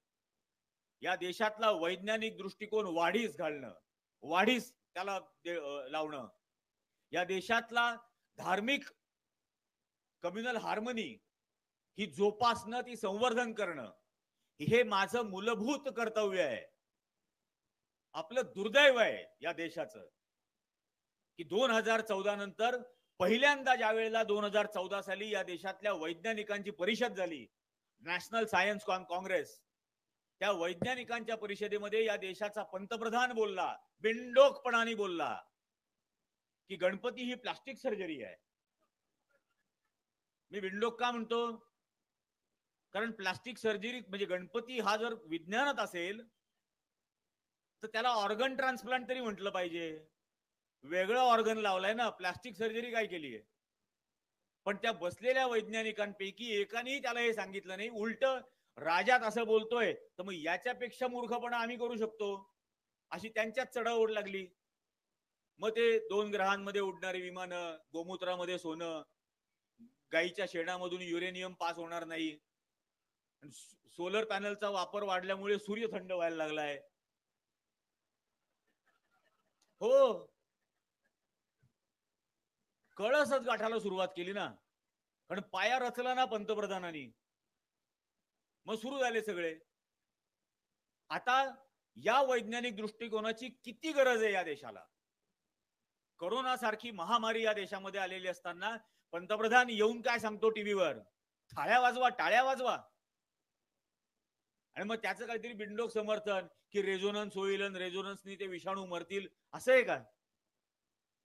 या देशातला वैज्ञानिक दृष्टिकोन वाढीस घालणं, वाढीस त्याला लावणं. या देशातला धार्मिक कम्युनल हार्मनी ही जोपासणं, ती संवर्धन करणं, हे माझं मूलभूत कर्तव्य आहे. आपलं दुर्दैव आहे या देशाचं की 2014 नंतर पहिल्यांदा ज्या वेळेला 2014 साली या देशातल्या वैज्ञानिकांची परिषद झाली, नॅशनल सायन्स काँग्रेस, त्या वैज्ञानिकांच्या परिषदेमध्ये या देशाचा पंतप्रधान बोलला, बिनडोकपणाने बोलला की गणपती ही प्लास्टिक सर्जरी आहे. मी बिनडोक का म्हणतो? कारण प्लास्टिक सर्जरी म्हणजे गणपती हा जर विज्ञानात असेल तर त्याला ऑर्गन ट्रान्सप्लांट तरी म्हटलं पाहिजे. वेगळं ऑर्गन लावलाय ना, प्लास्टिक सर्जरी काय केली आहे? पण त्या बसलेल्या वैज्ञानिकांपैकी एकानेही त्याला हे सांगितलं नाही. उलट राजात असं बोलतोय तर मग याच्यापेक्षा मूर्खपणा आम्ही करू शकतो, अशी त्यांच्यात चढाओढ लागली. मग ते 2 ग्रहांमध्ये उडणारी विमानं, गोमूत्रामध्ये सोनं, गाईच्या शेणामधून युरेनियम पास होणार नाही, सोलर पॅनलचा वापर वाढल्यामुळे सूर्य थंड व्हायला लागलाय. हो, कळसच गाठायला सुरुवात केली ना, कारण पाया रचला ना पंतप्रधानांनी, मग सुरू झाले सगळे. आता या वैज्ञानिक दृष्टिकोनाची किती गरज आहे या देशाला? कोरोना सारखी महामारी या देशामध्ये आलेली असताना पंतप्रधान येऊन काय सांगतो टीव्हीवर? टाळ्या वाजवा, टाळ्या वाजवा. आणि मग त्याचं काहीतरी बिंडोक समर्थन की रेझोनन्स होईल आणि रेझोनन्सनी ते विषाणू मरतील, असं आहे का?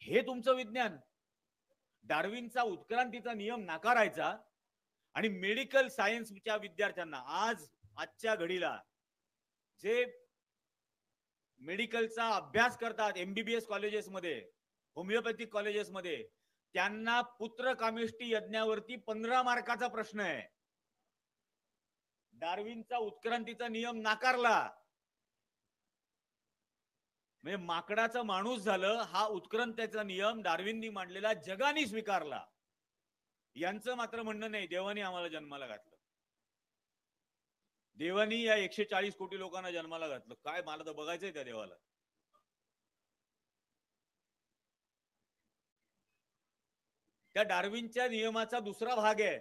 हे तुमचं विज्ञान? डार्विनचा उत्क्रांतीचा नियम नाकारायचा आणि मेडिकल सायन्सच्या विद्यार्थ्यांना आजच्या घडीला जे मेडिकलचा अभ्यास करतात एमबीबीएस कॉलेजेसमध्ये, होमिओपॅथिक कॉलेजेसमध्ये, त्यांना पुत्र कामिष्टी यज्ञावरती 15 मार्काचा प्रश्न आहे. डार्विनचा उत्क्रांतीचा नियम नाकारला म्हणजे माकडाचा माणूस झालं, हा उत्क्रांतीचा नियम डार्विननी मांडलेला जगाने स्वीकारला. यांचं मात्र म्हणणं नाही देवानी आम्हाला जन्माला घातलं, देवानी या 140 कोटी लोकांना जन्माला घातलं. काय मला तर बघायचंय त्या देवाला. त्या डार्विनच्या नियमाचा दुसरा भाग आहे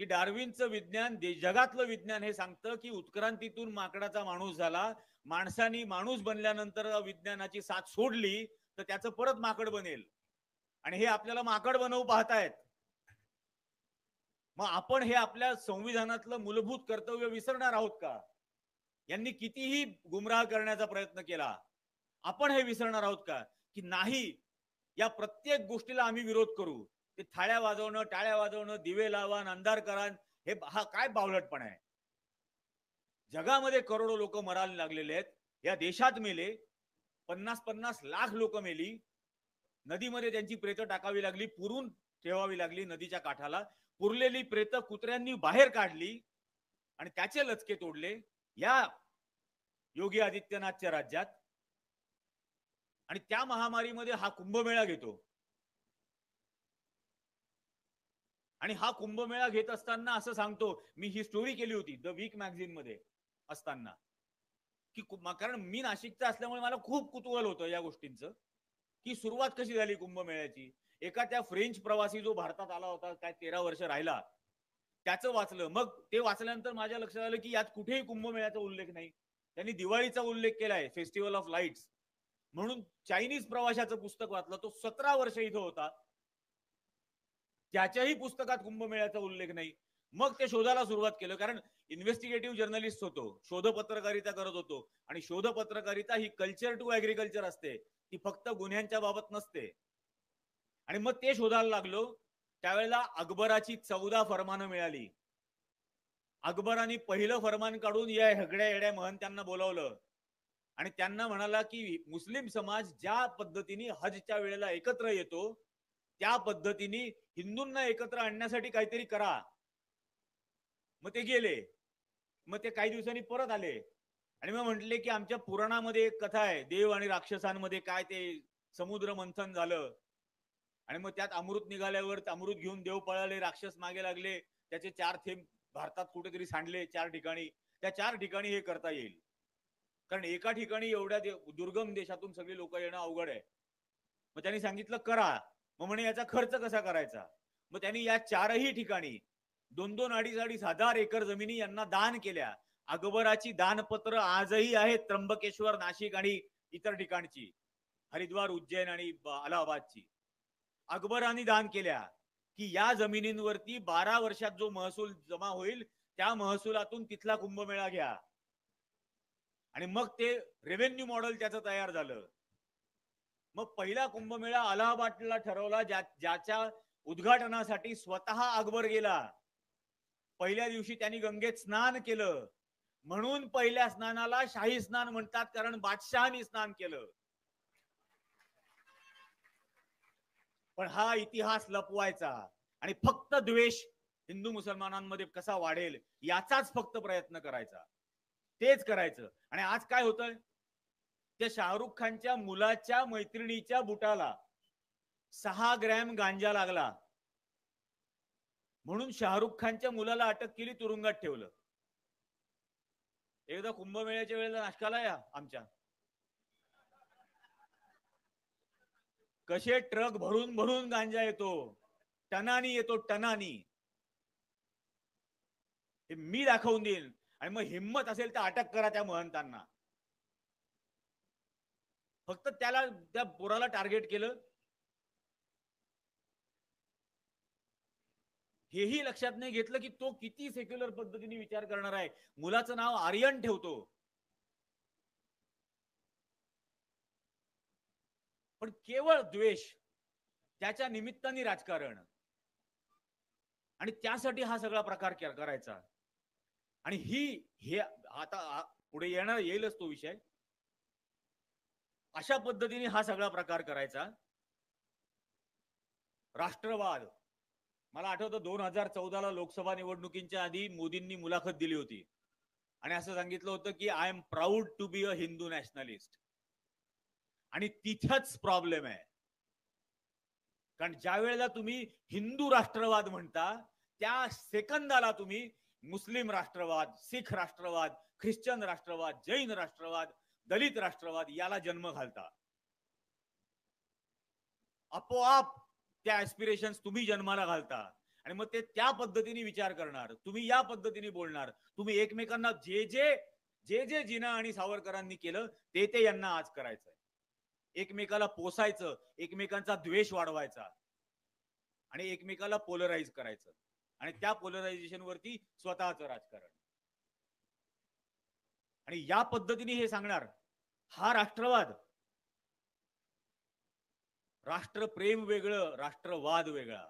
की डार्विनचं विज्ञान जगातलं विज्ञान हे सांगतं की उत्क्रांतीतून माकडाचा माणूस झाला, माणसानी माणूस बनल्यानंतर विज्ञानाची साथ सोडली तर त्याचं परत माकड बनेल आणि हे आपल्याला माकड बनवू पाहतायत. मग आपण हे आपल्या संविधानातलं मूलभूत कर्तव्य विसरणार आहोत का? यांनी कितीही गुमराह करण्याचा प्रयत्न केला, आपण हे विसरणार आहोत का की नाही या प्रत्येक गोष्टीला आम्ही विरोध करू? ते थाळ्या वाजवणं, टाळ्या वाजवणं, दिवे लावा, अंधार करा, हे हा काय बावळटपणा आहे? जगामध्ये करोडो लोक मरायला लागलेले आहेत, या देशात मेले 50-50 लाख लोक मेली, नदीमध्ये त्यांची प्रेत टाकावी लागली, पुरून ठेवावी लागली नदीच्या काठाला, पुरलेली प्रेत कुत्र्यांनी बाहेर काढली आणि त्याचे लचके तोडले या योगी आदित्यनाथच्या राज्यात. आणि त्या महामारीमध्ये हा कुंभमेळा घेतो आणि हा कुंभमेळा घेत असताना असं सांगतो, मी ही स्टोरी केली होती द वीक मॅगझिन मध्ये असताना की कारण मी नाशिकचा असल्यामुळे मला खूप कुतूहल होतं या गोष्टींचं की सुरुवात कशी झाली कुंभमेळ्याची. एका त्या फ्रेंच प्रवासी जो भारतात आला होता, काय 13 वर्ष राहिला, त्याचं वाचलं. मग ते वाचल्यानंतर माझ्या लक्षात आलं की यात कुठेही कुंभमेळ्याचा उल्लेख नाही. त्यांनी दिवाळीचा उल्लेख केलाय, फेस्टिवल ऑफ लाईट्स म्हणून. चायनीज प्रवाशाचं पुस्तक वाचलं, तो 17 वर्ष इथं होता, त्याच्याही पुस्तकात कुंभमेळ्याचा उल्लेख नाही. मग ते शोधायला सुरुवात केलं, कारण इन्व्हेस्टिगेटिव्ह जर्नलिस्ट होतो, शोध पत्रकारिता करत होतो आणि शोध पत्रकारिता ही कल्चर टू ऍग्रिकल्चर असते, ती फक्त गुन्ह्यांच्या बाबत नसते. आणि मग ते शोधायला लागलो. त्यावेळेला अकबराची 14 फरमानं मिळाली. अकबराने पहिलं फरमान काढून या हगड्या येड्या महंत्यांना बोलावलं आणि त्यांना म्हणाला की मुस्लिम समाज ज्या पद्धतीने हजच्या वेळेला एकत्र येतो त्या पद्धतीने हिंदूंना एकत्र आणण्यासाठी काहीतरी करा. मग ते गेले. मग ते काही दिवसांनी परत आले आणि मग म्हटले की आमच्या पुराणामध्ये एक कथा आहे, देव आणि राक्षसांमध्ये काय ते समुद्र मंथन झालं आणि मग त्यात अमृत निघाल्यावर अमृत घेऊन देव पळाले, राक्षस मागे लागले, त्याचे 4 थेंब भारतात कुठेतरी सांडले 4 ठिकाणी. त्या 4 ठिकाणी हे करता येईल, कारण एका ठिकाणी एवढ्या दुर्गम देशातून सगळी लोक येणं अवघड आहे. मग त्यांनी सांगितलं करा. मग म्हणे याचा खर्च कसा करायचा? मग त्यांनी या 4ही ठिकाणी 2-2, 2.5 हजार एकर जमिनी यांना दान केल्या. अकबराची दानपत्र आजही आहेत, त्र्यंबकेश्वर, नाशिक आणि इतर ठिकाणची, हरिद्वार, उज्जैन आणि अलाहाबादची. अकबराने दान केल्या की या जमिनींवरती 12 वर्षात जो महसूल जमा होईल त्या महसुलातून तिथला कुंभमेळा घ्या. आणि मग ते रेव्हेन्यू मॉडेल त्याचं तयार झालं. मग पहिला कुंभमेळा अलाहाबादला ठरवला, ज्याच्या उद्घाटनासाठी स्वतः अकबर गेला. पहिल्या दिवशी त्यांनी गंगेत स्नान केलं, म्हणून पहिल्या स्नानाला शाही स्नान म्हणतात, कारण बादशहानी स्नान केलं. पण हा इतिहास लपवायचा आणि फक्त द्वेष हिंदू मुसलमानांमध्ये कसा वाढेल याचाच फक्त प्रयत्न करायचा, तेच करायचं. आणि आज काय होतंय, त्या शाहरुख खानच्या मुलाच्या मैत्रिणीच्या बुटाला 6 ग्रॅम गांजा लागला म्हणून शाहरुख खानच्या मुलाला अटक केली, तुरुंगात ठेवलं. एकदा कुंभमेळ्याच्या वेळेला नाशकाला या आमच्या कसे ट्रक भरून भरून गांजा येतो, टनानी येतो, टनानी. हे मी दाखवून देईन आणि मग हिम्मत असेल तर अटक करा त्या महंतांना. फक्त त्याला, त्या पोराला टार्गेट केलं. हेही लक्षात नाही घेतलं की तो किती सेक्युलर पद्धतीने विचार करणार आहे. मुलाचं नाव आर्यन ठेवतो, पण केवळ द्वेष, त्याच्या निमित्ताने राजकारण, आणि त्यासाठी हा सगळा प्रकार करायचा. आणि हे आता पुढे येईलच तो विषय. अशा पद्धतीने हा सगळा प्रकार करायचा. राष्ट्रवाद, मला आठवतं 2014ला लोकसभा निवडणुकींच्या आधी मोदींनी मुलाखत दिली होती आणि असं सांगितलं होतं की I am proud to be a Hindu nationalist. आणि तिथंच प्रॉब्लेम आहे, कारण ज्या वेळेला तुम्ही हिंदू राष्ट्रवाद म्हणता त्या सेकंदाला तुम्ही मुस्लिम राष्ट्रवाद, सिख राष्ट्रवाद, ख्रिश्चन राष्ट्रवाद, जैन राष्ट्रवाद, दलित राष्ट्रवाद याला जन्म घालता. आपोआप त्या ऍस्पिरेशन्स तुम्ही जन्माला घालता आणि मग ते त्या पद्धतीने विचार करणार, तुम्ही या पद्धतीने बोलणार. तुम्ही एकमेकांना जे जे जे जे जिना आणि सावरकरांनी केलं ते यांना आज करायचंय. एकमेकाला पोसायचं, एकमेकांचा द्वेष वाढवायचा आणि एकमेकाला पोलराइज करायचं आणि त्या पोलरायझेशन वरती स्वतःचं राजकारण. आणि या पद्धतीने हे सांगणार हा राष्ट्रवाद. राष्ट्रप्रेम वेगळं, राष्ट्रवाद वेगळा.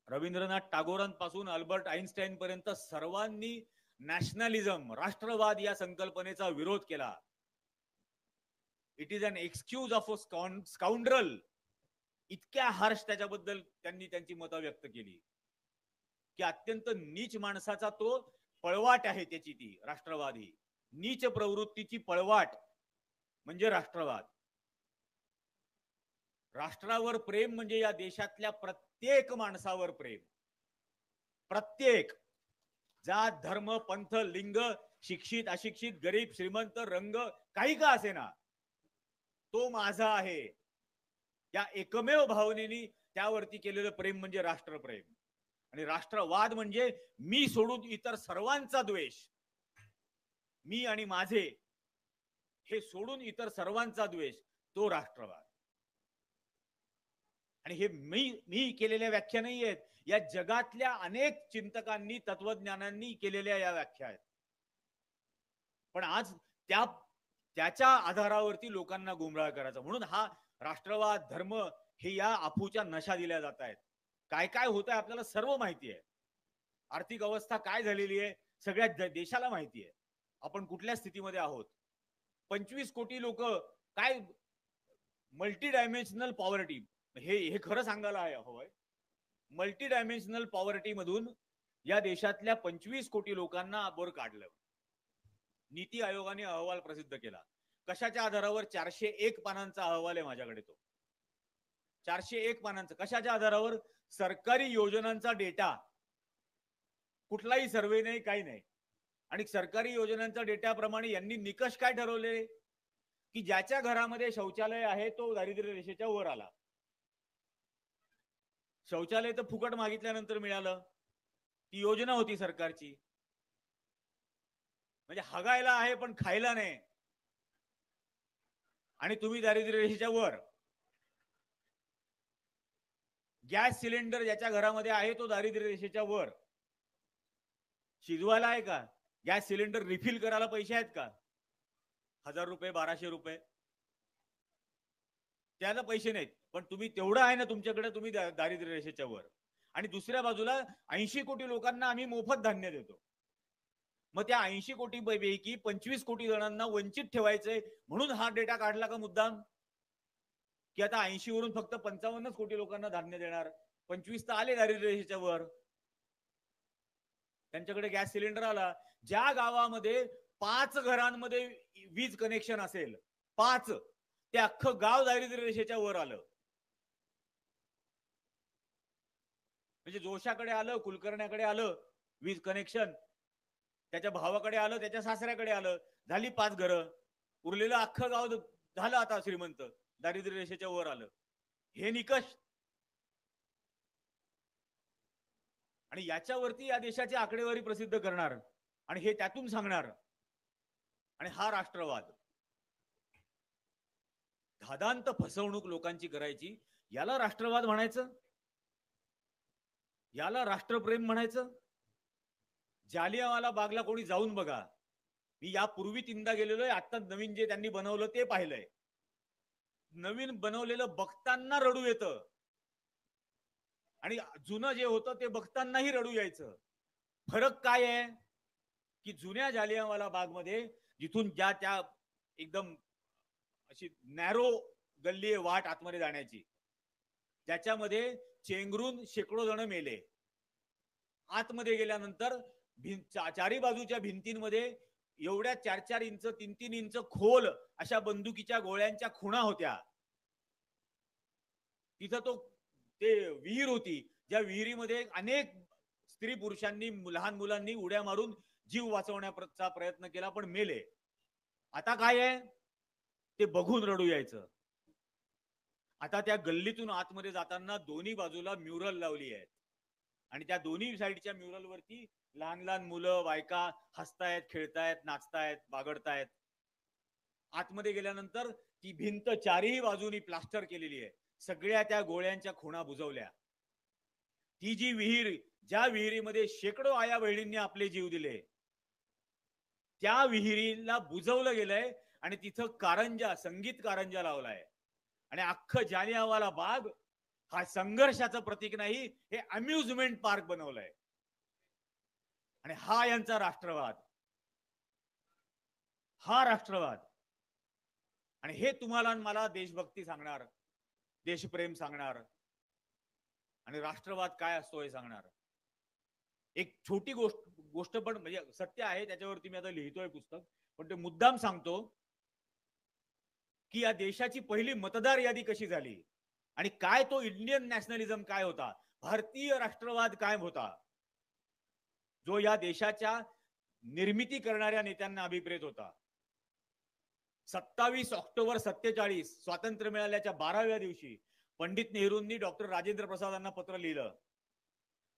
रवींद्रनाथ टागोरांपासून अल्बर्ट आईन्स्टाईन पर्यंत सर्वांनी नॅशनलिझम, राष्ट्रवाद या संकल्पनेचा विरोध केला. It is an excuse of a scoundrel. इतक्या हार्श त्याच्याबद्दल त्यांनी त्यांची मतं व्यक्त केली की अत्यंत नीच माणसाचा तो पळवाट आहे. त्याची ती राष्ट्रवाद ही नीच प्रवृत्तीची पळवाट म्हणजे राष्ट्रवाद. राष्ट्रावर प्रेम म्हणजे या देशातल्या प्रत्येक माणसावर प्रेम. प्रत्येक जात, धर्म, पंथ, लिंग, शिक्षित, अशिक्षित, गरीब, श्रीमंत, रंग काही का असेना, तो माझा आहे या एकमेव भावनेने त्यावरती केलेलं प्रेम म्हणजे राष्ट्रप्रेम. आणि राष्ट्रवाद म्हणजे मी सोडून इतर सर्वांचा द्वेष. मी आणि माझे हे सोडून इतर सर्वांचा द्वेष, तो राष्ट्रवाद. आणि हे मी केलेल्या व्याख्या नाही आहेत, या जगातल्या अनेक चिंतकांनी, तत्वज्ञानांनी केलेल्या या व्याख्या आहेत. पण आज त्याच्या आधारावरती लोकांना गुमराह करायचा. म्हणून हा राष्ट्रवाद, धर्म हे या अफूच्या नशा दिल्या जात आहेत. काय काय होत आहे आपल्याला सर्व माहिती आहे. आर्थिक अवस्था काय झालेली आहे सगळ्या देशाला माहिती आहे. आपण कुठल्या स्थितीमध्ये आहोत. 25 कोटी लोक, काय मल्टी डायमेन्शनल पॉवर्टी, हे खरं सांगायला हवंय. मल्टी डायमेन्शनल पॉवर्टी मधून या देशातल्या 25 कोटी लोकांना वर काढलं. नीती आयोगाने अहवाल प्रसिद्ध केला. कशाच्या आधारावर? 401 पानांचा अहवाल आहे माझ्याकडे. तो 401 पानांचा. कशाच्या आधारावर? सरकारी योजनांचा डेटा. कुठलाही सर्वे नाही, काही नाही. आणि सरकारी योजनांच्या डेटाप्रमाणे यांनी निकष काय ठरवले की ज्याच्या घरामध्ये शौचालय आहे तो दारिद्र्य रेषेच्या वर आला. शौचालय तर फुकट मागितल्यानंतर मिळालं. ती योजना होती सरकारची. म्हणजे हगायला आहे पण खायला नाही. आणि तुम्ही दारिद्र्य रेषेच्या वर. गॅस सिलेंडर ज्याच्या घरामध्ये आहे तो दारिद्र्य रेषेच्या वर. शिजवायला आहे का? गॅस सिलेंडर रिफिल करायला पैसे आहेत का? 1000 रुपये, 1200 रुपये, त्याला पैसे नाहीत. पण तुम्ही तेवढं आहे ना तुमच्याकडे, तुम्ही दारिद्र्य रेषेच्या वर. आणि दुसऱ्या बाजूला 80 कोटी लोकांना आम्ही मोफत धान्य देतो. मग त्या 80 कोटी पैकी 25 कोटी जणांना वंचित ठेवायचंय म्हणून हा डेटा काढला का मुद्दाम? की आता 80 वरून फक्त 55 कोटी लोकांना धान्य देणार, 25 तर आले दारिद्र्य रेषेच्या वर. त्यांच्याकडे गॅस सिलेंडर आला. ज्या गावामध्ये 5 घरांमध्ये वीज कनेक्शन असेल, 5, ते अख्खं गाव दारिद्र्य रेषेच्या वर आलं. म्हणजे जोशाकडे आलं, कुलकर्ण्याकडे आलं वीज कनेक्शन, त्याच्या भावाकडे आलं, त्याच्या सासऱ्याकडे आलं, झाली 5 घरं. उरलेलं अख्खं गाव झालं आता श्रीमंत, दारिद्र्य रेषेच्या वर आलं. हे निकष. आणि याच्यावरती या देशाची आकडेवारी प्रसिद्ध करणार आणि हे त्यातून सांगणार. आणि हा राष्ट्रवाद, धादांत फसवणूक लोकांची करायची, याला राष्ट्रवाद म्हणायचं? याला राष्ट्रप्रेम म्हणायचं? जालियानवाला बागला कोणी जाऊन बघा. मी यापूर्वी 3दा गेलेलो आहे. आता नवीन जे त्यांनी बनवलं ते पाहिलंय. नवीन बनवलेलं बघताना रडू येतं आणि जुनं जे होतं ते बघतानाही रडू यायचं. फरक काय आहे की जुन्या जालियानवाला बागमध्ये जिथून त्या एकदम अशी नॅरो गल्ली वाट आतमध्ये जाण्याची, ज्याच्यामध्ये चेंगरून शेकडो जण मेले. आतमध्ये गेल्यानंतर चारी बाजूच्या भिंतींमध्ये एवढ्या 4-4 इंच 3-3 इंच खोल अशा बंदुकीच्या गोळ्यांच्या खुणा होत्या. तिथं ते विहीर होती, ज्या विहिरीमध्ये अनेक स्त्री पुरुषांनी लहान मुलांनी उड्या मारून जीव वाचवण्याचा प्रयत्न केला पण मेले. आता काय आहे ते बघून रडू यायचं. आता त्या गल्लीतून आतमध्ये जाताना दोन्ही बाजूला म्युरल लावली आहेत आणि त्या दोन्ही साईडच्या म्युरल वरती लहान लहान मुलं बायका हसतायत, खेळतायत, नाचतायत, बागडतायत. आतमध्ये गेल्यानंतर ती भिंत चारही बाजूनी प्लास्टर केलेली आहे. सगळ्या त्या गोळ्यांच्या खुणा बुजवल्या. ती जी विहीर, ज्या विहिरीमध्ये शेकडो आया बहिणींनी आपले जीव दिले, त्या विहिरीला बुजवलं गेलंय आणि तिथं कारंजा, संगीत कारंजा लावलाय आणि अख्खं जालियानवाला बाग हा संघर्षाचं प्रतीक नाही, हे अम्युजमेंट पार्क बनवलंय. आणि हा यांचा राष्ट्रवाद, हा राष्ट्रवाद. आणि हे तुम्हाला मला देशभक्ती सांगणार, देशप्रेम सांगणार आणि राष्ट्रवाद काय असतो हे सांगणार. एक छोटी गोष्ट पण म्हणजे सत्य आहे, त्याच्यावरती मी आता लिहितोय पुस्तक, पण ते मुद्दाम सांगतो की या देशाची पहिली मतदार यादी कशी झाली आणि काय तो इंडियन नॅशनलिझम काय होता, भारतीय राष्ट्रवाद काय होता, जो या देशाच्या निर्मिती करणाऱ्या नेत्यांना अभिप्रेत होता. 27 ऑक्टोबर 47 स्वातंत्र्य मिळाल्याच्या 12व्या दिवशी पंडित नेहरूंनी डॉक्टर राजेंद्र प्रसादांना पत्र लिहिलं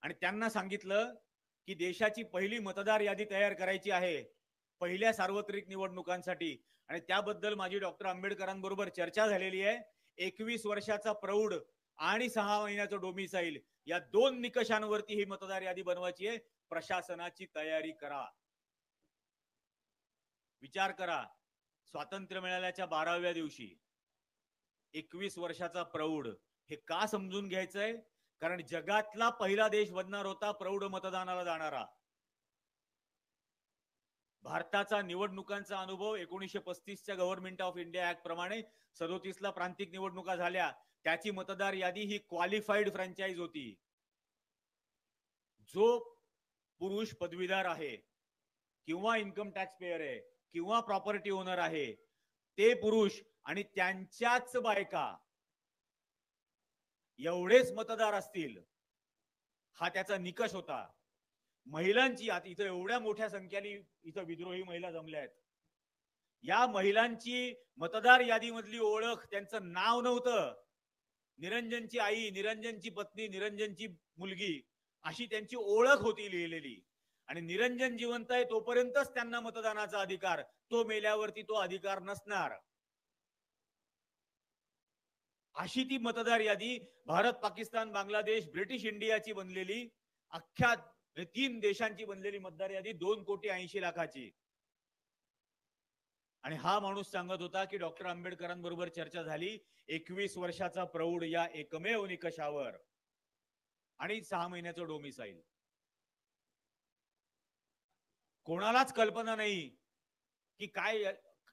आणि त्यांना सांगितलं की देशाची पहिली मतदार यादी तयार करायची आहे पहिल्या सार्वत्रिक निवडणुकांसाठी आणि त्याबद्दल माझी डॉक्टर आंबेडकरांबरोबर चर्चा झालेली आहे. 21 वर्षाचा प्रौढ आणि 6 महिन्याचं डोमिसाईल या 2 निकषांवरती ही मतदार यादी बनवायची आहे. प्रशासनाची तयारी करा. विचार करा, स्वातंत्र्य मिळाल्याच्या 12व्या दिवशी 21 वर्षाचा प्रौढ, हे का समजून घ्यायचंय? कारण जगातला पहिला देश बनणार होता प्रौढ मतदानाला जाणारा. भारताचा निवडणुकांचा अनुभव 1935च्या गव्हर्नमेंट ऑफ इंडिया ऍक्ट प्रमाणे 37ला प्रांतिक निवडणुका झाल्या. त्याची मतदार यादी ही क्वालिफाईड फ्रँचाईज होती. जो पुरुष पदवीधर आहे किंवा इन्कम टॅक्स पेयर आहे किंवा प्रॉपर्टी ओनर आहे, ते पुरुष आणि त्यांच्याच बायका एवढेच मतदार असतील, हा त्याचा निकष होता. महिलांची आता इथं एवढ्या मोठ्या संख्येने इथं विद्रोही महिला जमल्या आहेत. या महिलांची मतदार यादीमधली ओळख, त्यांचं नाव नव्हतं. निरंजनची आई, निरंजनची पत्नी, निरंजनची मुलगी अशी त्यांची ओळख होती लिहिलेली. आणि निरंजन जिवंत आहे तोपर्यंतच त्यांना मतदानाचा अधिकार, तो मेल्यावरती तो अधिकार नसणार. अशी ती मतदार यादी भारत, पाकिस्तान, बांगलादेश, ब्रिटिश इंडियाची बनलेली, अख्ख्या 3 देशांची बनलेली मतदार यादी 2,80,00,000 आणि हा माणूस सांगत होता की डॉक्टर आंबेडकरांबरोबर चर्चा झाली 21 वर्षाचा प्रौढ या एकमेव निकषावर आणि 6 महिन्याचं डोमिसाईल. कोणालाच कल्पना नाही की काय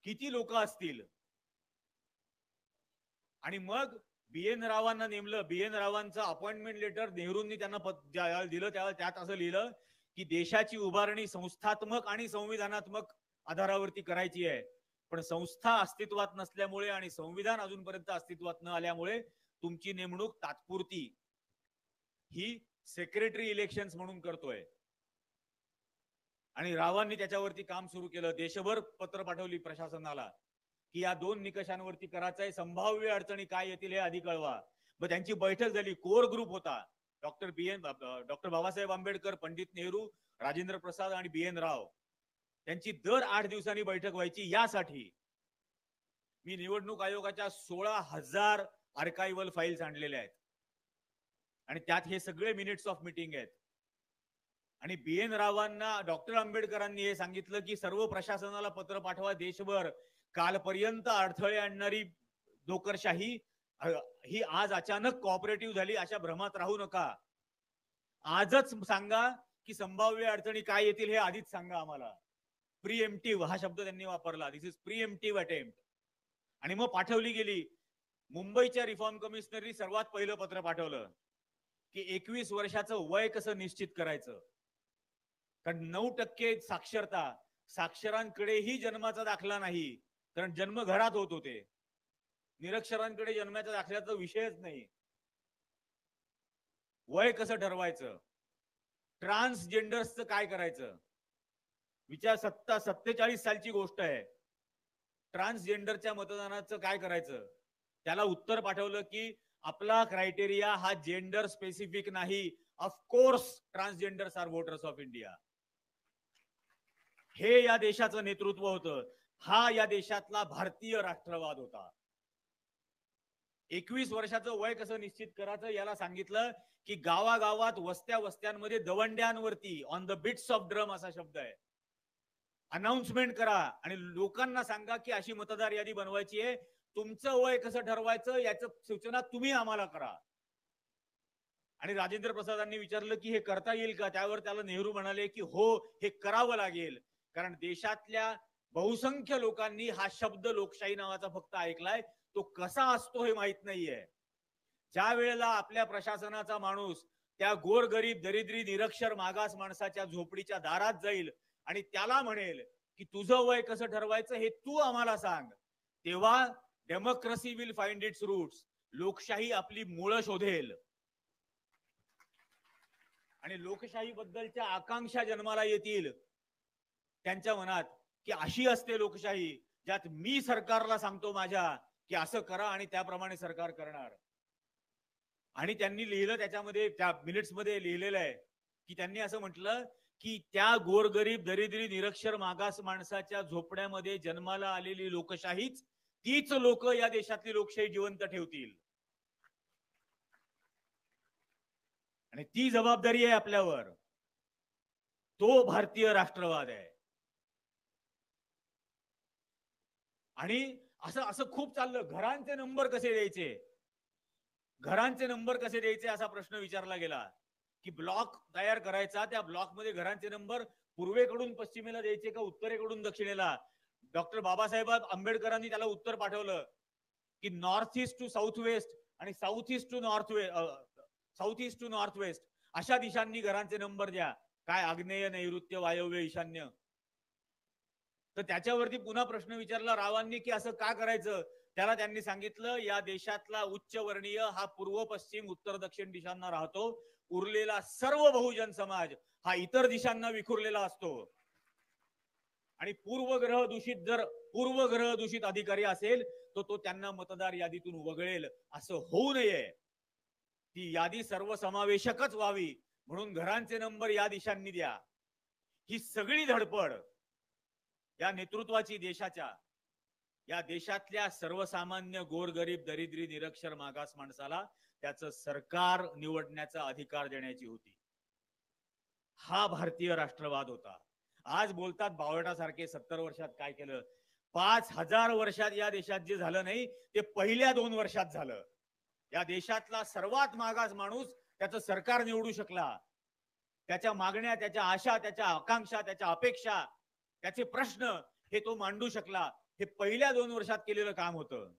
किती लोक असतील. आणि मग BN रावांना नेमलं. BN रावांचं अपॉइंटमेंट लेटर नेहरूंनी त्यांना दिलं, त्यात असं लिहिलं की देशाची उभारणी संस्थात्मक आणि संविधानात्मक आधारावरती करायची आहे, पण संस्था अस्तित्वात नसल्यामुळे आणि संविधान अजूनपर्यंत अस्तित्वात न आल्यामुळे तुमची नेमणूक तात्पुरती ही सेक्रेटरी इलेक्शन्स म्हणून करतोय. आणि रावांनी त्याच्यावरती काम सुरू केलं. देशभर पत्र पाठवली प्रशासनाला की या 2 निकषांवरती करायचंय, संभाव्य अडचणी काय येतील हे आधी कळवा. मग त्यांची बैठक झाली. कोर ग्रुप होता. डॉक्टर बाबासाहेब आंबेडकर, पंडित नेहरू, राजेंद्र प्रसाद आणि BN राव. त्यांची दर 8 दिवसांनी बैठक व्हायची. यासाठी मी निवडणूक आयोगाच्या 16,000 आर्काइव्हल फाईल्स आणलेल्या आहेत. आणि त्यात हे सगळे मिनिट्स ऑफ मीटिंग आहेत. आणि BN रावांना डॉक्टर आंबेडकरांनी हे सांगितलं की सर्व प्रशासनाला पत्र पाठवा, देशभर कालपर्यंत अडथळे आणणारी नोकरशाही ही आज अचानक कॉपरेटिव्ह झाली अशा भ्रमात राहू नका. आजच सांगा की संभाव्य अडचणी काय येतील हे आधीच सांगा आम्हाला. प्रीएम्प्टिव्ह हा शब्द त्यांनी वापरला. दिस इज प्रीएम्प्टिव्ह अटेम्प्ट. आणि मग पाठवली गेली. मुंबईच्या रिफॉर्म कमिशनरनी सर्वात पहिलं पत्र पाठवलं की 21 वर्षाचं वय कसं निश्चित करायचं. कारण 9% साक्षरता, साक्षरांकडेही जन्माचा दाखला नाही, कारण जन्म घरात होत होते. निरक्षरांकडे जन्माच्या दाखल्याचा विषयच नाही. वय कसं ठरवायचं, ट्रान्सजेंडर्सचं काय करायचं. विचार 47 सालची गोष्ट आहे. ट्रान्सजेंडरच्या मतदानाचं काय करायचं. त्याला उत्तर पाठवलं की आपला क्रायटेरिया हा जेंडर स्पेसिफिक नाही. Of course transgenders are voters of India. हे या देशाचं नेतृत्व होतं. हा या देशातला भारतीय राष्ट्रवाद होता. 21 वर्षाचं वय कसं निश्चित करायचं याला सांगितलं की गावागावात वस्त्या वस्त्यांमध्ये दवंड्यांवरती on the beats of drum असा शब्द आहे, अनाउन्समेंट करा आणि लोकांना सांगा की अशी मतदार यादी बनवायची आहे. तुमचं वय कसं ठरवायचं याचं सूचना तुम्ही आम्हाला करा. आणि राजेंद्र प्रसादांनी विचारलं की हे करता येईल का. त्यावर त्याला नेहरू म्हणाले की हो, हे करावं लागेल, कारण देशातल्या बहुसंख्य लोकांनी हा शब्द लोकशाही नावाचा फक्त ऐकलाय, तो कसा असतो हे माहित नाहीये. ज्या वेळेला आपल्या प्रशासनाचा माणूस त्या गोरगरीब दरिद्री निरक्षर मागास माणसाच्या झोपडीच्या दारात जाईल आणि त्याला म्हणेल की तुझं वय कसं ठरवायचं हे तू आम्हाला सांग, तेव्हा democracy will find its roots. लोकशाही आपली मुळं शोधेल आणि लोकशाही बद्दलच्या आकांक्षा जन्माला येतील त्यांच्या मनात की अशी असते लोकशाही ज्यात मी सरकारला सांगतो माझ्या की असं करा आणि त्याप्रमाणे सरकार करणार. आणि त्यांनी लिहिलं त्याच्यामध्ये, त्या मिनिट्स मध्ये लिहिलेलं आहे की त्यांनी असं म्हटलं की त्या गोरगरीब दरिद्री निरक्षर मागास माणसाच्या झोपड्यामध्ये जन्माला आलेली लोकशाहीच तीच लोक या देशातली लोकशाही जिवंत ठेवतील. आणि ती जबाबदारी आहे आपल्यावर. तो भारतीय राष्ट्रवाद आहे. आणि असं असं खूप चाललं. घरांचे नंबर कसे द्यायचे, घरांचे नंबर कसे द्यायचे असा प्रश्न विचारला गेला की ब्लॉक तयार करायचा, त्या ब्लॉक मध्ये घरांचे नंबर पूर्वेकडून पश्चिमेला द्यायचे का उत्तरेकडून दक्षिणेला. डॉक्टर बाबासाहेब आंबेडकरांनी त्याला उत्तर पाठवलं की north east to south west आणि south east to north west अशा दिशांनी घरांचे नंबर द्या. काय आग्नेय, नैऋत्य, वायव्य, ईशान्य. तर त्याच्यावरती पुन्हा प्रश्न विचारला रावांनी की असं का करायचं. त्याला त्यांनी सांगितलं या देशातला उच्च वर्णीय हा पूर्व पश्चिम उत्तर दक्षिण दिशांना राहतो, उरलेला सर्व बहुजन समाज हा इतर दिशांना विखुरलेला असतो. आणि पूर्वग्रह दूषित अधिकारी असेल तो त्यांना मतदार यादीतून वगळेल. असं होऊ नये, ती यादी सर्वसमावेशकच व्हावी म्हणून घरांचे नंबर या दिशांनी द्या. ही सगळी धडपड या नेतृत्वाची देशाच्या, या देशातल्या सर्वसामान्य गोरगरीब दरिद्री निरक्षर मागास माणसाला त्याचं सरकार निवडण्याचा अधिकार देण्याची होती. हा भारतीय राष्ट्रवाद होता. आज बोलतात बावटासारखे 70 वर्षात काय केलं. 5000 वर्षात या देशात जे झालं नाही ते पहिल्या 2 वर्षात झालं. या देशातला सर्वात मागास माणूस त्याचं सरकार निवडू शकला. त्याच्या मागण्या, त्याच्या आशा, त्याच्या आकांक्षा, त्याच्या अपेक्षा, त्याचे प्रश्न हे तो मांडू शकला. हे पहिल्या 2 वर्षात केलेलं काम होतं.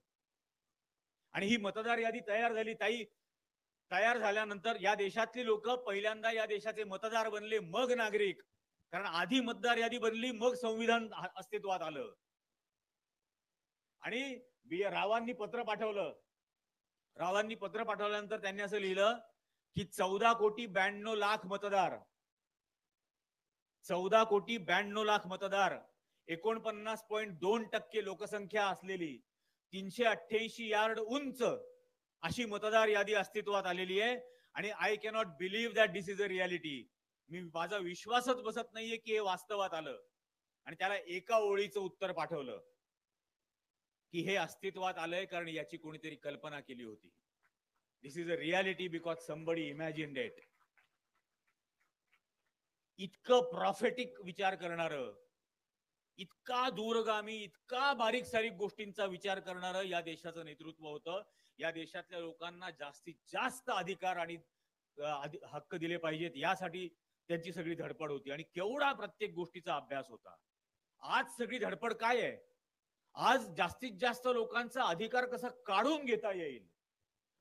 आणि ही मतदार यादी तयार झाली. ताई, तयार झाल्यानंतर या देशातली लोक पहिल्यांदा या देशाचे मतदार बनले, मग नागरिक. कारण आधी मतदार यादी बनली, मग संविधान अस्तित्वात आलं. आणि रावांनी पत्र पाठवलं. रावांनी पत्र पाठवल्यानंतर त्यांनी असं लिहिलं की 14,92,00,000 मतदार, 14,92,00,000 मतदार, 49.2% लोकसंख्या असलेली 388 यार्ड उंच अशी मतदार यादी अस्तित्वात आलेली आहे. आणि I cannot believe that this is a reality. माझा विश्वासच बसत नाहीये की हे वास्तवात आलं. आणि त्याला एका ओळीचं उत्तर पाठवलं की हे अस्तित्वात आलंय कारण याची कोणीतरी कल्पना केली होती. This is a reality because somebody imagined it. इतकं प्रॉफिटिक विचार करणारं, इतका दूरगामी, इतका बारीक सारीक गोष्टींचा विचार करणारं या देशाचं नेतृत्व होतं. या देशातल्या लोकांना जास्तीत जास्त अधिकार आणि हक्क दिले पाहिजेत यासाठी त्यांची सगळी धडपड होती. आणि केवढा प्रत्येक गोष्टीचा अभ्यास होता. आज सगळी धडपड काय आहे? आज जास्तीत जास्त लोकांचा अधिकार कसा काढून घेता येईल.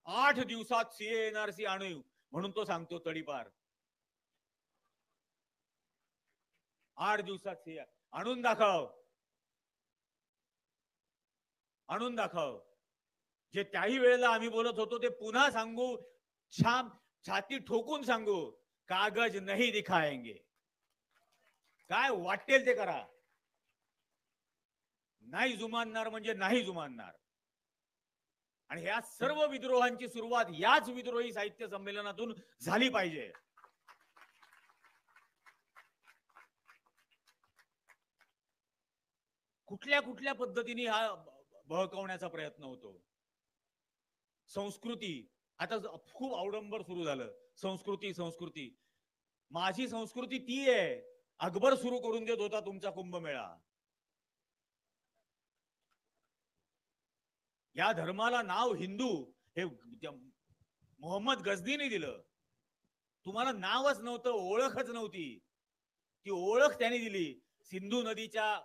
8 दिवसात सीए एनआरसी आणू म्हणून तो सांगतो तडीपार. 8 दिवसात सीए आणून दाखव, आणून दाखव. जे त्याही वेळेला आम्ही बोलत होतो ते पुन्हा सांगू, छाती ठोकून सांगू, कागज नाही दिखाएंगे. काय वाटेल ते करा. नाही जुमानणार म्हणजे नाही जुमानणार. आणि ह्या सर्व विद्रोहांची सुरुवात याच विद्रोही साहित्य संमेलनातून झाली पाहिजे. कुठल्या कुठल्या पद्धतीने हा बहकवण्याचा प्रयत्न होतो. संस्कृती आता खूप अवडंबर सुरू झालं. संस्कृती संस्कृती. माझी संस्कृती ती आहे. अकबर सुरू करून देत होता तुमचा कुंभमेळा. या धर्माला नाव हिंदू हे मोहम्मद गझनीने दिलं. तुम्हाला नावच नव्हतं, ओळखच नव्हती. ती ओळख त्यांनी दिली. सिंधू नदीच्या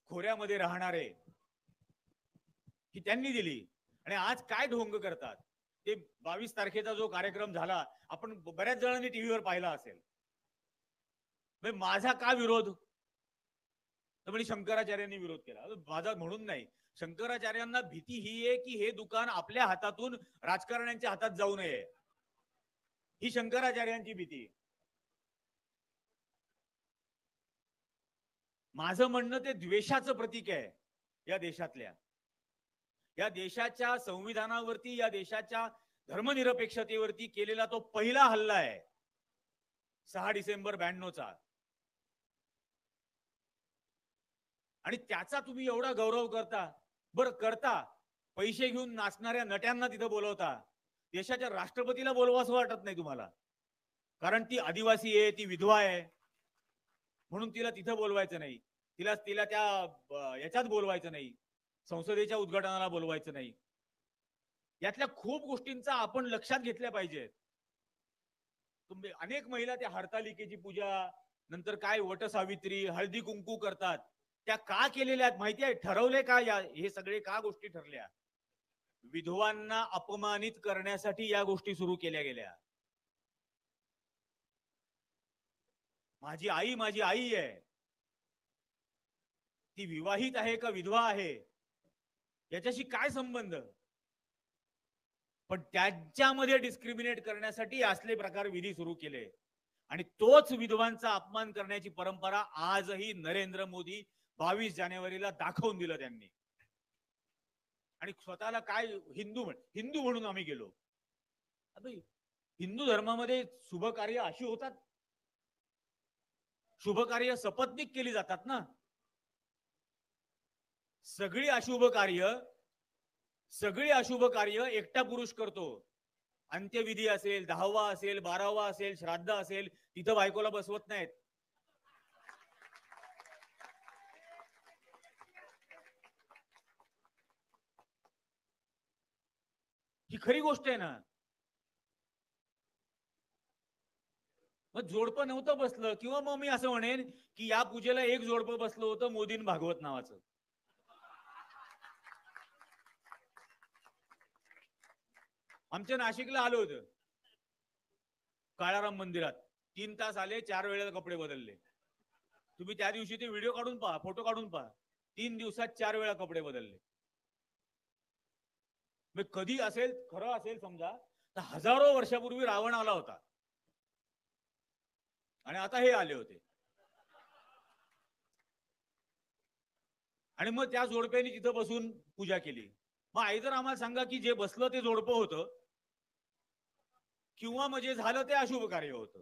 खोऱ्यामध्ये राहणारे ही त्यांनी दिली. आणि आज काय ढोंग करतात ते 22 तारखेचा जो कार्यक्रम झाला आपण बऱ्याच जणांनी टीव्हीवर पाहिला असेल. माझा का विरोध? तर म्हणजे शंकराचार्यांनी विरोध केला. माझा म्हणून नाही, शंकराचार्यांना भीती ही आहे की हे दुकान आपल्या हातातून राजकारण्यांच्या हातात जाऊ नये, ही शंकराचार्यांची भीती. माझं म्हणणं ते द्वेषाचं प्रतीक आहे. या देशातल्या, या देशाच्या संविधानावरती, या देशाच्या धर्मनिरपेक्षतेवरती केलेला तो पहिला हल्ला आहे 6 डिसेंबर 92चा. आणि त्याचा तुम्ही एवढा गौरव करता. बरं करता, पैसे घेऊन नाचणाऱ्या नट्यांना तिथं बोलवता. देशाच्या राष्ट्रपतीला बोलवा असं वाटत नाही तुम्हाला, कारण ती आदिवासी आहे, ती विधवा आहे म्हणून तिला तिथं बोलवायचं नाही. तिला त्या याच्यात बोलवायचं नाही, संसदेच्या उद्घाटनाला बोलवायचं नाही. यातल्या खूप गोष्टींचा आपण लक्षात घेतल्या पाहिजेत. तुम्ही अनेक महिला त्या हरतालिकेची पूजा, नंतर काय वटसावित्री, हळदी कुंकू करतात. त्या का केलेल्या आहेत माहिती आहे? ठरवले का हे सगळे का गोष्टी ठरल्या? विधवांना अपमानित करण्यासाठी या गोष्टी सुरू केल्या गेल्या. माझी आई आहे. ती विवाहित आहे का विधवा आहे याच्याशी काय संबंध? पण त्यांच्यामध्ये डिस्क्रिमिनेट करण्यासाठी असले प्रकार विधी सुरू केले. आणि तोच विधवांचा अपमान करण्याची परंपरा आजही नरेंद्र मोदी 22 जानेवारीला दाखवून दिलं त्यांनी. आणि स्वतःला काय हिंदू म्हणून आम्ही गेलो. हिंदू धर्मामध्ये शुभ कार्य अशी होतात, शुभ कार्य सपत्नीक केली जातात ना. सगळी अशुभ कार्य एकटा पुरुष करतो. अंत्यविधी असेल, 10वा असेल, 12वा असेल, श्राद्ध असेल, तिथं बायकोला बसवत नाहीत. ही खरी गोष्ट आहे ना. मग जोडपं नव्हतं बसलं, किंवा मग मी असं म्हणेन की या पूजेला एक जोडपं बसलं होतं, मोदीन भागवत नावाचं. आमच्या नाशिकला आलो होतं काळाराम मंदिरात. 3 तास आले, 4 वेळेला कपडे बदलले. तुम्ही त्या दिवशी ते व्हिडिओ काढून पहा, फोटो काढून पहा. 3 दिवसात 4 वेळा कपडे बदलले. मग कधी असेल, खरं असेल समजा तर हजारो वर्षापूर्वी रावण आला होता आणि आता हे आले होते. आणि मग त्या जोडप्याने तिथं बसून पूजा केली. मग आई तर आम्हाला सांगा की जे बसलं ते जोडपं होतं, किंवा म्हणजे झालं ते अशुभ कार्य होतं.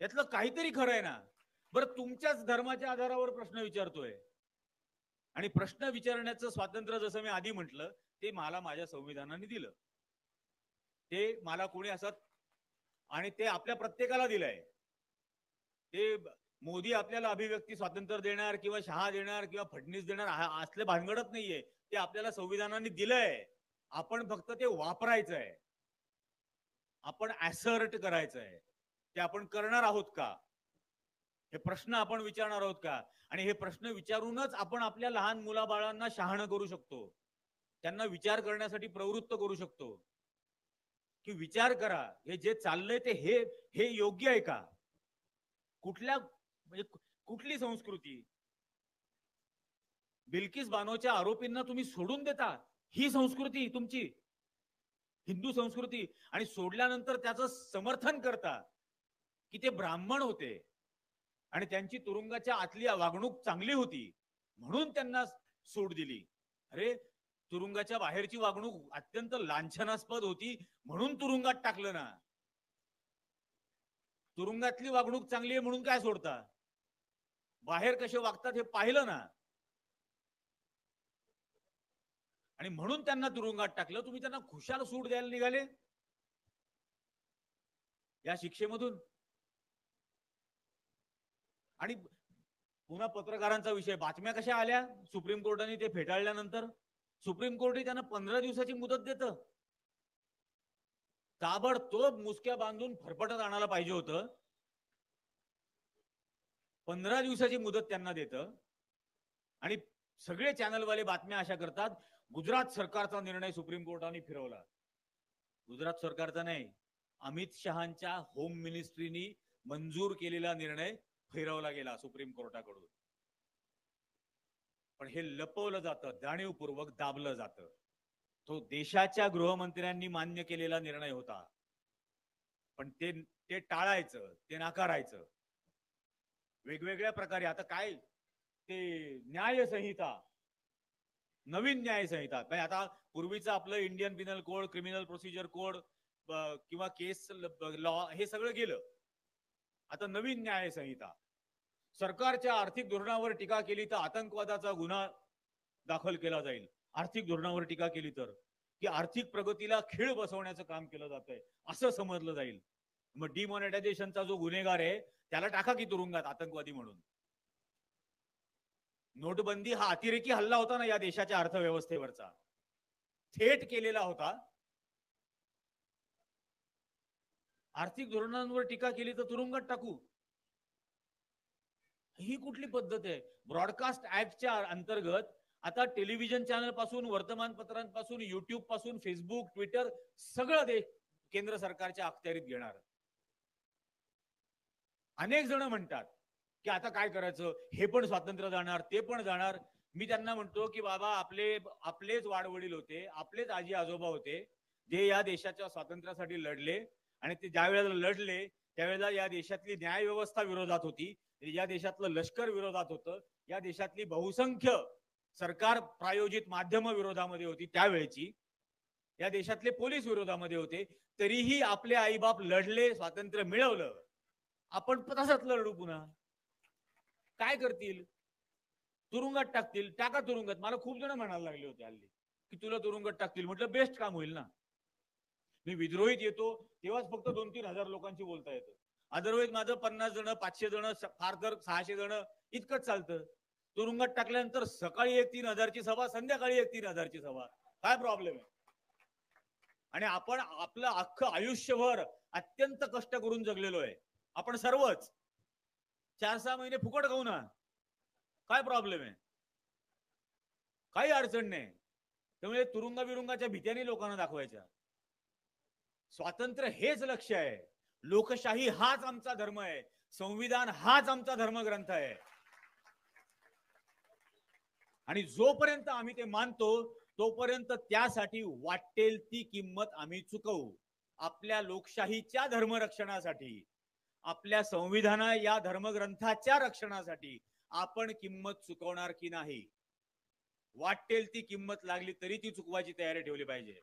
यातलं काहीतरी खरं आहे ना. बरं, तुमच्याच धर्माच्या आधारावर प्रश्न विचारतोय, आणि प्रश्न विचारण्याचं स्वातंत्र्य जसं मी आधी म्हटलं ते मला माझ्या संविधानाने दिलं. ते मला कोणी असत आणि ते आपल्या प्रत्येकाला दिलंय. ते मोदी आपल्याला अभिव्यक्ती स्वातंत्र्य देणार किंवा शहा देणार किंवा फडणवीस देणार असले भानगडत नाहीये. ते आपल्याला संविधानाने दिलंय. आपण फक्त ते वापरायचं आहे. आपण ऍसर्ट करायचं आहे. ते आपण करणार आहोत का, हे प्रश्न आपण विचारणार आहोत का? आणि हे प्रश्न विचारूनच आपण आपल्या लहान मुलाबाळांना शहाणं करू शकतो. त्यांना विचार करण्यासाठी प्रवृत्त करू शकतो की विचार करा, हे जे चाललंय ते हे योग्य आहे का? कुठल्या म्हणजे कुठली संस्कृती? बिल्किस बानोच्या आरोपींना तुम्ही सोडून देता, ही संस्कृती तुमची हिंदू संस्कृती, आणि सोडल्यानंतर त्याचं समर्थन करता की ते ब्राह्मण होते आणि त्यांची तुरुंगाच्या आतली वागणूक चांगली होती म्हणून त्यांना सूट दिली. अरे, तुरुंगाच्या बाहेरची वागणूक अत्यंत लांछनास्पद होती म्हणून तुरुंगात टाकलं ना. तुरुंगातली वागणूक चांगली आहे म्हणून काय सोडता? बाहेर कसे वागतात हे पाहिलं ना, आणि म्हणून त्यांना तुरुंगात टाकलं. तुम्ही त्यांना खुशाल सूट द्यायला निघाले या शिक्षेमधून. आणि पुन्हा पत्रकारांचा विषय, बातम्या कशा आल्या सुप्रीम कोर्टाने ते फेटाळल्यानंतर? सुप्रीम कोर्ट त्यांना 15 दिवसाची मुदत देतं. ताबडतोब मुसक्या बांधून फरफटत आणायला पाहिजे होतं. 15 दिवसाची मुदत त्यांना देतं आणि सगळे चॅनलवाले बातम्या अशा करतात, गुजरात सरकारचा निर्णय सुप्रीम कोर्टाने फिरवला. गुजरात सरकारचा नाही, अमित शहांच्या होम मिनिस्ट्रीनी मंजूर केलेला निर्णय फिरवला गेला सुप्रीम कोर्टाकडून. पण हे लपवलं जातं, जाणीवपूर्वक दाबलं जातं. तो देशाच्या गृहमंत्र्यांनी मान्य केलेला निर्णय होता, पण ते टाळायचं, ते नाकारायचं वेगवेगळ्या प्रकारे. आता काय ते न्याय संहिता, नवीन न्याय संहिता काय, आता पूर्वीचं आपलं Indian Pinal code, criminal procedure code किंवा केस लॉ हे सगळं गेलं. आता नवीन न्याय संहिता. सरकारच्या आर्थिक धोरणावर टीका केली तर आतंकवादाचा गुन्हा दाखल केला जाईल. आर्थिक धोरणावर टीका केली तर, की आर्थिक प्रगतीला खीळ बसवण्याचं काम केलं जातंय असं समजलं जाईल. मग डिमॉनिटायझेशनचा जो गुन्हेगार आहे त्याला टाका की तुरुंगात आतंकवादी म्हणून. नोटबंदी हा अतिरेकी हल्ला होता ना या देशाच्या अर्थव्यवस्थेवरचा, थेट केलेला होता. आर्थिक धोरणांवर टीका केली तर तुरुंगात टाकू, ही कुठली पद्धत आहे? ब्रॉडकास्ट ऍक्टच्या अंतर्गत आता टेलिव्हिजन चॅनल पासून, वर्तमानपत्रांपासून, युट्यूब पासून, फेसबुक, ट्विटर सगळं केंद्र सरकारच्या अखत्यारीत घेणार. अनेक जण म्हणतात की आता काय करायचं, हे पण स्वातंत्र्य जाणार, ते पण जाणार. मी त्यांना म्हणतो की बाबा, आपलेच वाडवडील होते, आपलेच आजी आजोबा होते जे या देशाच्या स्वातंत्र्यासाठी लढले, आणि ते ज्या वेळेला लढले त्यावेळेला या देशातली न्याय व्यवस्था विरोधात होती, या देशातलं लष्कर विरोधात होतं, या देशातली बहुसंख्य सरकार प्रायोजित माध्यम विरोधामध्ये होती त्यावेळेची, या देशातले पोलीस विरोधामध्ये होते. तरीही आपले आईबाप लढले, स्वातंत्र्य मिळवलं. आपण तसंच लढू पुन्हा. काय करतील? तुरुंगात टाकतील. टाका तुरुंगात. मला खूप जण म्हणायला लागले होते हल्ली की तुला तुरुंगात टाकतील. म्हटलं बेस्ट काम होईल ना. मी विद्रोहीत येतो तेव्हाच फक्त 2-3 हजार लोकांची बोलता येतं. अदरवाईज माझं 50 जण, 500 जण, फार तर 600 जण इतकंच चालतं. तुरुंगात टाकल्यानंतर सकाळी 1-3 हजारची सभा, संध्याकाळी 1-3 हजारची सभा. काय प्रॉब्लेम आहे? आणि आपण आपलं अख्खं आयुष्यभर अत्यंत कष्ट करून जगलेलो आहे आपण सर्वच. 4-6 महिने फुकट खाऊ ना, काय प्रॉब्लेम आहे? काही अडचण नाही. त्यामुळे तुरुंगाच्या भीत्याने लोकांना दाखवायच्या. स्वातंत्र्य हेच लक्ष्य आहे. लोकशाही हाच आमचा धर्म आहे. संविधान हाच आमचा धर्मग्रंथ आहे. आणि जोपर्यंत आम्ही ते मानतो तोपर्यंत त्यासाठी वाटेल ती किंमत आम्ही चुकवू. आपल्या लोकशाहीच्या धर्मरक्षणासाठी, आपल्या संविधान या धर्मग्रंथाच्या रक्षणासाठी आपण किंमत चुकवणार की नाही? वाटेल ती किंमत लागली तरी ती चुकवायची तयारी ठेवली पाहिजे.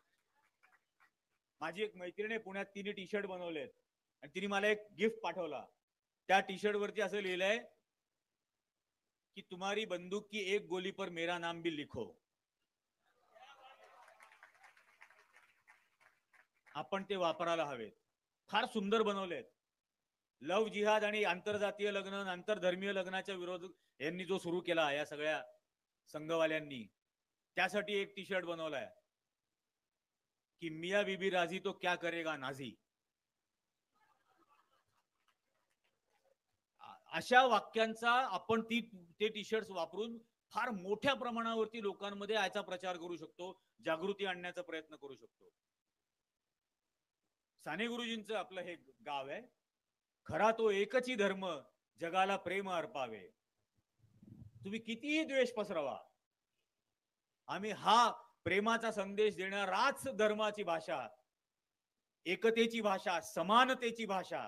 माझी एक मैत्रीण आहे पुण्यात, तिने टी शर्ट बनवलेत आणि तिने मला एक गिफ्ट पाठवला. त्या टी शर्ट वरती असं लिहिलंय कि तुम्हारी बंदूक की एक गोली पर मेरा नाम भी लिखो. आपण ते वापरायला हवेत. फार सुंदर बनवलेत. लव जिहाद आणि आंतरजातीय लग्न, आंतरधर्मीय लग्नाच्या विरोध यांनी जो सुरू केला या सगळ्या संघवाल्यांनी, त्यासाठी एक टी शर्ट बनवलाय की मिया बीबी राजी तो क्या करेगा नाझी. अशा वाक्यांचा आपण ते टी शर्ट वापरून फार मोठ्या प्रमाणावरती लोकांमध्ये याचा प्रचार करू शकतो, जागृती आणण्याचा प्रयत्न करू शकतो. साने गुरुजींचं आपलं हे गाव आहे. खरा तो एकच धर्म जगाला प्रेम अर्पावे. तुम्ही कितीही द्वेष पसरवा, आम्ही हा प्रेमाचा संदेश देणाराच धर्माची भाषा, एकतेची भाषा, समानतेची भाषा,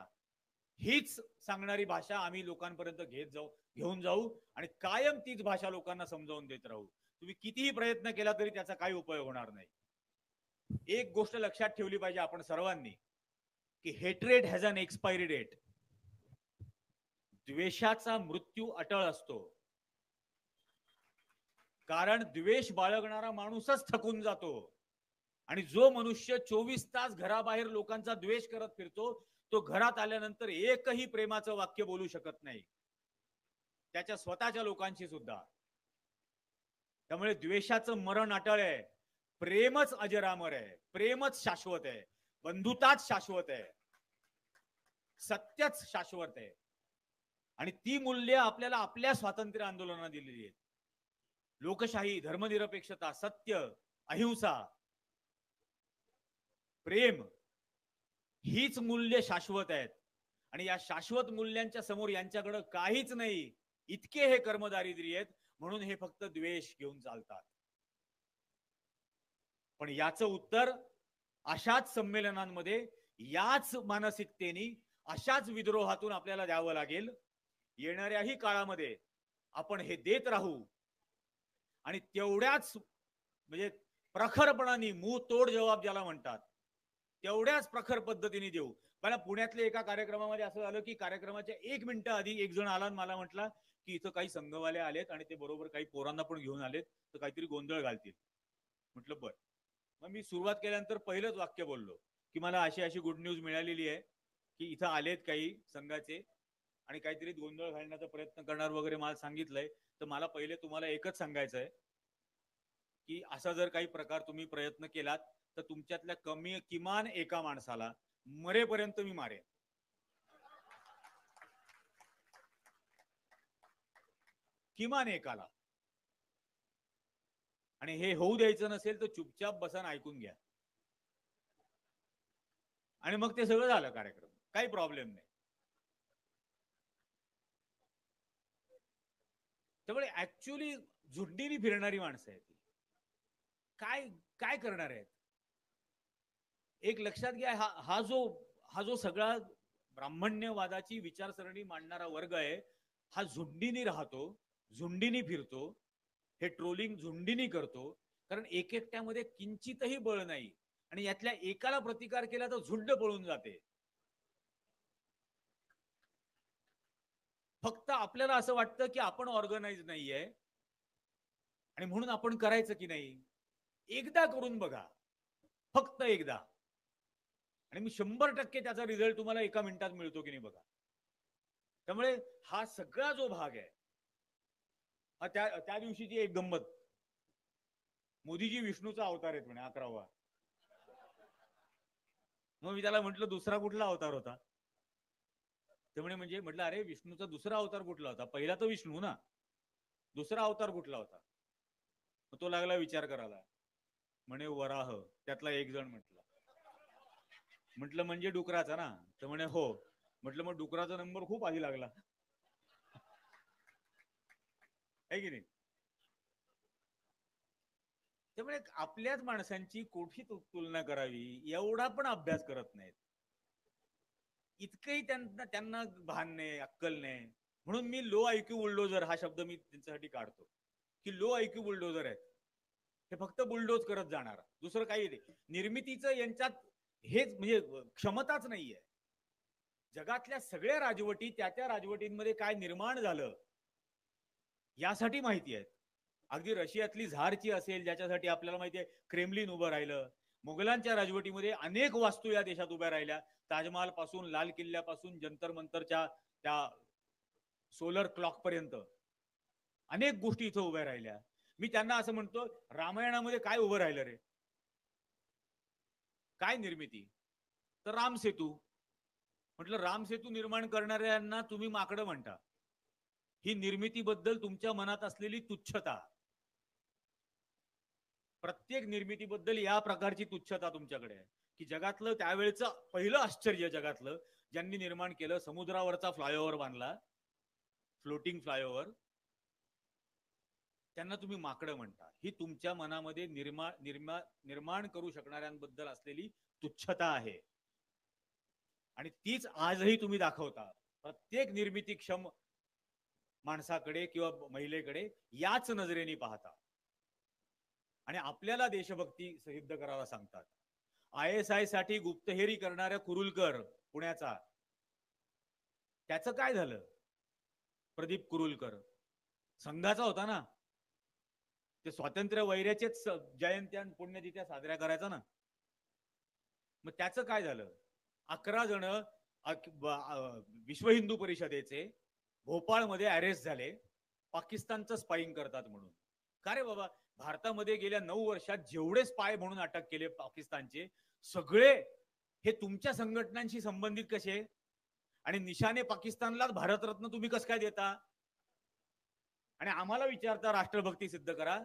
हीच सांगणारी भाषा आम्ही लोकांपर्यंत घेऊन जाऊ आणि कायम तीच भाषा लोकांना समजावून देत राहू. तुम्ही कितीही प्रयत्न केला तरी त्याचा काही उपयोग होणार नाही. एक गोष्ट लक्षात ठेवली पाहिजे आपण सर्वांनी की hatred has an expiry date. द्वेषाचा मृत्यू अटळ असतो, कारण द्वेष बाळगणारा माणूसच थकून जातो. आणि जो मनुष्य 24 तास घराबाहेर लोकांचा द्वेष करत फिरतो, तो घरात आल्यानंतर एकही प्रेमाचं वाक्य बोलू शकत नाही, त्याच्या स्वतःच्या लोकांशी सुद्धा. त्यामुळे द्वेषाचं मरण अटळ आहे, प्रेमच अजरामर आहे, प्रेमच शाश्वत आहे, बंधुताच शाश्वत आहे, सत्यच शाश्वत आहे. आणि ती मूल्य आपल्याला आपल्या स्वातंत्र्य आंदोलनाने दिलेली आहेत. लोकशाही, धर्मनिरपेक्षता, सत्य, अहिंसा, प्रेम हीच मूल्य शाश्वत आहेत. आणि या शाश्वत मूल्यांच्या समोर यांच्याकडे काहीच नाही. इतके हे कर्मदारिद्र्य आहेत, म्हणून हे फक्त द्वेष घेऊन चालतात. पण याचं उत्तर अशाच संमेलनांमध्ये, याच मानसिकतेने, अशाच विद्रोहातून आपल्याला द्यावं लागेल. येणाऱ्याही काळामध्ये आपण हे देत राहू आणि तेवढ्याच म्हणजे प्रखरपणाने, मुंह तोड जबाब ज्याला म्हणतात, तेवढ्याच प्रखर पद्धतीने देऊ. मला पुण्यातल्या एका कार्यक्रमामध्ये असं झालं की कार्यक्रमाच्या 1 मिनिटं आधी एक जण आला आणि मला म्हटला की इथं काही संघवाले आलेत आणि ते बरोबर काही पोरांना पण घेऊन आलेत, तर काहीतरी गोंधळ घालतील. म्हटलं बर. मग मी सुरुवात केल्यानंतर पहिलंच वाक्य बोललो की मला अशी अशी गुड न्यूज मिळालेली आहे की इथं आलेत काही संघाचे आणि काहीतरी गोंधळ घालण्याचा प्रयत्न करणार वगैरे मला सांगितलंय. तर मला पहिले तुम्हाला एकच सांगायचं आहे की असा जर काही प्रकार तुम्ही प्रयत्न केलात तर तुमच्यातल्या किमान एका माणसाला मरेपर्यंत मी मारेन. किमान एकाला. आणि हे होऊ द्यायचं नसेल तर चुपचाप बसा आणि ऐकून घ्या. आणि मग ते सगळं झालं कार्यक्रम, काही प्रॉब्लेम नाही. त्यामुळे ऍक्च्युअली झुंडीने फिरणारी माणसं आहेत. काय काय करणार आहेत? एक लक्षात घ्या, हा जो सगळा ब्राह्मण्यवादाची विचारसरणी मांडणारा वर्ग आहे, हा झुंडीने राहतो, झुंडीने फिरतो, हे ट्रोलिंग झुंडीने करतो, कारण एकट्यामध्ये किंचितही बळ नाही. आणि यातल्या एकाला प्रतिकार केला तर झुंड पळून जाते. फक्त आपल्याला असं वाटतं की आपण ऑर्गनाइज नाहीये आणि म्हणून आपण करायचं की नाही. एकदा करून बघा, फक्त एकदा, आणि मी 100% त्याचा रिझल्ट तुम्हाला एका मिनिटात मिळतो की नाही बघा. त्यामुळे हा सगळा जो भाग आहे, त्या दिवशीची एक गंमत, मोदीजी विष्णूचा अवतार आहेत म्हणे 11वा. मग मी त्याला म्हटलं दुसरा कुठला अवतार होता? ते म्हणजे म्हटलं अरे विष्णूचा दुसरा अवतार कुठला होता? पहिला तर विष्णू ना, दुसरा अवतार कुठला होता? मग तो लागला विचार करायला. म्हणे वराह. त्यातला एक जण म्हटलं. म्हटलं म्हणजे डुकराचा ना? तर म्हणे हो. म्हटलं मग डुकराचा नंबर खूप आधी लागला आहे की नाही? त्यामुळे आपल्याच माणसांची कोठी तुलना करावी एवढा पण अभ्यास करत नाहीत. इतकंही त्यांना भान नाही, अक्कल नाही. म्हणून मी लो आयक्यू बुलडोजर हा शब्द मी त्यांच्यासाठी काढतो की लो आयक्यू बुलडोजर आहेत. हे फक्त बुलडोज करत जाणार, दुसरं काही नाही. निर्मितीचं यांच्यात हेच म्हणजे क्षमताच नाहीये. जगातल्या सगळ्या राजवटी त्या राजवटींमध्ये काय निर्माण झालं यासाठी माहिती आहे. अगदी रशियातली झारची असेल, ज्याच्यासाठी आपल्याला माहिती आहे क्रेमलिन उभं राहिलं, मुघलांच्या राजवटीमध्ये अनेक वास्तू या देशात उभ्या राहिल्या. ताजमहाल पासून, लाल किल्ल्यापासून, जंतर मंतरच्या त्या सोलर क्लॉक पर्यंत अनेक गोष्टी इथं उभ्या राहिल्या. मी त्यांना असं म्हणतो, रामायणामध्ये काय उभं राहिलं रे? काय निर्मिती? तर राम सेतू. म्हटलं राम सेतू निर्माण करणाऱ्यांना तुम्ही माकडं म्हणता. ही निर्मितीबद्दल तुमच्या मनात असलेली तुच्छता, प्रत्येक निर्मितीबद्दल या प्रकारची तुच्छता तुमच्याकडे आहे की जगातलं त्यावेळेचं पहिलं आश्चर्य जगातलं ज्यांनी निर्माण केलं, समुद्रावरचा फ्लायओव्हर बांधला, फ्लोटिंग फ्लायओव्हर, त्यांना तुम्ही माकडं म्हणता. ही तुमच्या मनामध्ये निर्माण करू शकणाऱ्यांबद्दल असलेली तुच्छता आहे आणि तीच आजही तुम्ही दाखवता. प्रत्येक निर्मितीक्षम माणसाकडे किंवा महिलेकडे याच नजरेने पाहता आणि आपल्याला देशभक्ती सिद्ध करायला सांगतात. ISI साठी गुप्तहेरी करणाऱ्या कुरुलकर पुण्याचा, त्याचं काय झालं? प्रदीप कुरुलकर संघाचा होता ना, ते स्वातंत्र्य वैर्याचेच जयंत्या पुण्यतिथ्या साजऱ्या करायचा ना, मग त्याचं काय झालं? 11 जण विश्व हिंदू परिषदेचे भोपाळमध्ये अरेस्ट झाले, पाकिस्तानचं स्पाईंग करतात म्हणून. का रे बाबा, भारतामध्ये गेल्या 9 वर्षात जेवढे स्पाय म्हणून अटक केले पाकिस्तानचे, सगळे हे तुमच्या संघटनांशी संबंधित कसे? आणि निशाने पाकिस्तानला भारतरत्न तुम्ही कसं काय देता आणि आम्हाला विचारता राष्ट्रभक्ती सिद्ध करा?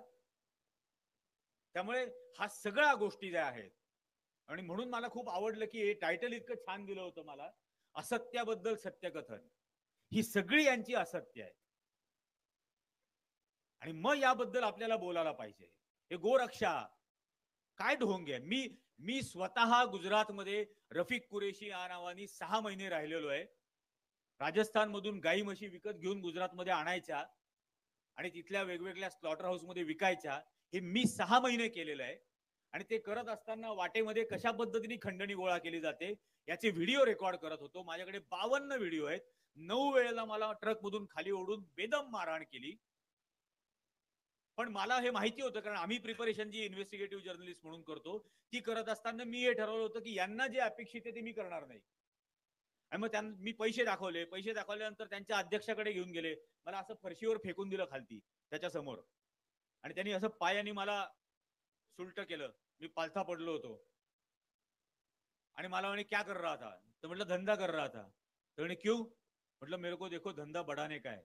त्यामुळे हा सगळ्या गोष्टी ज्या आहेत, आणि म्हणून मला खूप आवडलं की हे टायटल इतकं छान दिलं होतं मला, असत्याबद्दल सत्यकथन. ही सगळी यांची असत्य आहे आणि मग याबद्दल आपल्याला बोलायला पाहिजे. हे गोरक्षा काय ढोंग आहे? मी स्वतः गुजरातमध्ये रफिक कुरेशी या नावानी 6 महिने राहिलेलो आहे. राजस्थान मधून गाई म्हशी विकत घेऊन गुजरातमध्ये आणायच्या आणि तिथल्या वेगवेगळ्या स्लॉटर हाऊस मध्ये विकायच्या. हे मी 6 महिने केलेलं आहे आणि ते करत असताना वाटेमध्ये कशा पद्धतीने खंडणी गोळा केली जाते याचे व्हिडिओ रेकॉर्ड करत होतो. माझ्याकडे 52 व्हिडिओ आहेत. 9 वेळेला मला ट्रक मधून खाली ओढून बेदम मारहाण केली. पण मला हे माहिती होतं, कारण आम्ही प्रिपरेशन जी इन्व्हेस्टिगेटिव्ह जर्नलिस्ट म्हणून करतो ती करत असताना मी हे ठरवलं होतं की यांना जे अपेक्षित आहे ते मी करणार नाही. आणि मग त्यांना मी पैसे दाखवल्यानंतर त्यांच्या अध्यक्षाकडे घेऊन गेले. मला असं फरशीवर फेकून दिलं खालती त्याच्या समोर आणि त्यांनी असं पायाने मला सुलट केलं. मी पालथा पडलो होतो आणि मला म्हणे क्या कर रहा था? तो म्हटलं धंधा कर रहा था. तो म्हणे क्यों? मतलब मेरे को देखो धंधा बढ़ाने का है,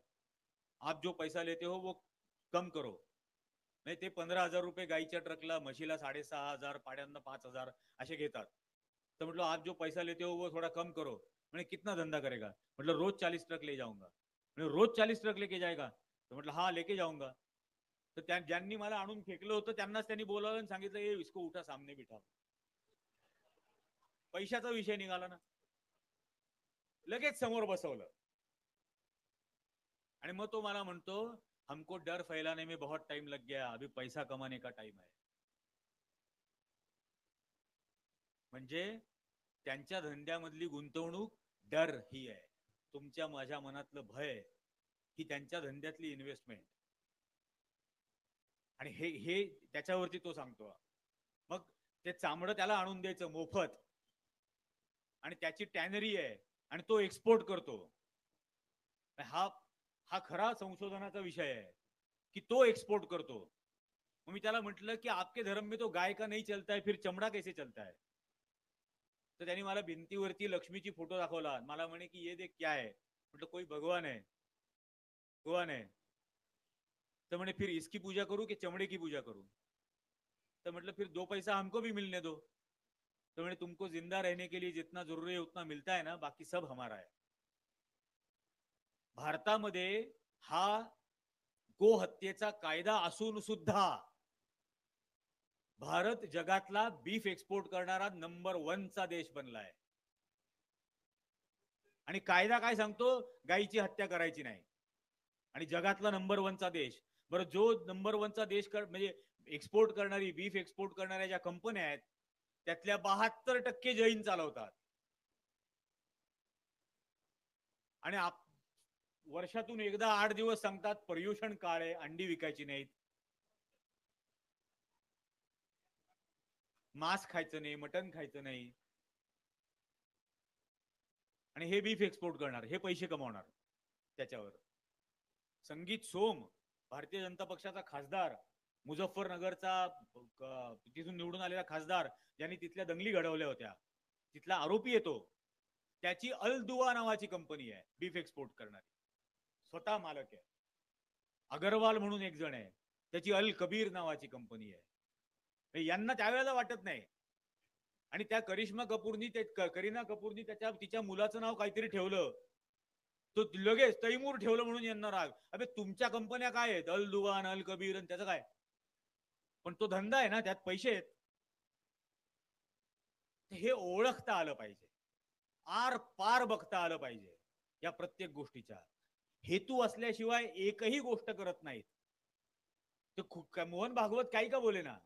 आप जो पैसा लेते हो वो कम करो. नाही, ते 15,000 रुपये गाईच्या ट्रकला, म्हशीला 6,500, पाड्यांना 5,000 असे घेतात. तर म्हटलं आप जो पैसा लेते हो वो थोड़ा कम करो. मैंने कितना धंधा करेगा? मतलब रोज 40 ट्रक ले जाऊंगा. म्हणजे रोज 40 ट्रक लेके जाएगा? तर म्हटलं हाँ लेके जाऊंगा. तर ज्यांनी मला आणून फेकलं होतं त्यांनाच त्यांनी बोलावलं आणि सांगितलं ये इसको उठा सामने बिठा. पैशाचा विषय निघाला ना, लगेच समोर बसवलं आणि मग तो मला म्हणतो हमको डर फैलाने में बहुत टाइम लग गया, अभी पैसा कमाने का टाइम है. म्हणजे त्यांच्या धंद्यामधली गुंतवणूक डर ही आहे. तुमच्या माझ्या मनातलं भय ही त्यांच्या धंद्यातली इन्व्हेस्टमेंट. आणि हे त्याच्यावरती तो सांगतो. मग ते चामडं त्याला आणून द्यायचं मोफत आणि त्याची टॅनरी आहे आणि तो एक्सपोर्ट करतो. हा खरा संशोधनाचा विषय आहे की तो एक्सपोर्ट करतो. मग मी त्याला म्हटलं की आपके धर्म में तो गाय का नहीं चलता है, फिर चमड़ा कैसे चलता है? तर त्यांनी मला भिंतीवरती लक्ष्मीची फोटो दाखवला. मला म्हणे की ये देख क्या है? म्हटलं कोई भगवान है. भगवान है. तो म्हणे फिर इसकी पूजा करूं कि चमड़े की पूजा करूं? तो मतलब फिर 2 पैसा हमको भी मिलने दो. तो मैंने तुमको जिंदा रहने के लिए जितना जरूरी है उतना मिलता है ना, बाकी सब हमारा है. भारतामध्ये हा गो हत्येचा कायदा असून सुद्धा भारत जगातला बीफ एक्सपोर्ट करणारा नंबर 1 चा देश बनलाय. आणि कायदा काय सांगतो? गायीची हत्या करायची नाही. आणि जगातला नंबर 1 चा देश. बरं, जो नंबर 1 चा देश म्हणजे एक्सपोर्ट करणारी, बीफ एक्सपोर्ट करणाऱ्या ज्या कंपन्या आहेत त्यातल्या 72% जैन चालवतात. आणि वर्षातून एकदा 8 दिवस सांगतात पर्युषण काळ आहे, अंडी विकायची नाहीत. मांस खायचं नाही, मटण खायचं नाही, आणि हे बीफ एक्सपोर्ट करणार, हे पैसे कमावणार त्याच्यावर. संगीत सोम, भारतीय जनता पक्षाचा खासदार, मुझफ्फरनगरचा तिथून निवडून आलेला खासदार, ज्यांनी तिथल्या दंगली घडवल्या होत्या, तिथला आरोपी येतो, त्याची अल दुआ नावाची कंपनी आहे बीफ एक्सपोर्ट करणारी, स्वतः मालक आहे. अगरवाल म्हणून एक जण आहे, त्याची अल कबीर नावाची कंपनी आहे. यांना त्यावेळेला वाटत नाही. आणि त्या करिश्मा कपूरनी, करीना कपूरनी तिच्या मुलाचं नाव काहीतरी ठेवलं, तो लगेच तैमूर ठेवलं म्हणून यांना राग. अबे तुमच्या कंपन्या काय आहेत, अल दुवान, अल कबीर, आणि त्याचं काय? पण तो धंदा आहे ना, त्यात पैसे आहेत. हे ओळखता आलं पाहिजे, आर पार बघता आलं पाहिजे. या प्रत्येक गोष्टीच्या हेतू असल्याशिवाय एकही गोष्ट करत नाहीत. ते मोहन भागवत काही का बोले ना,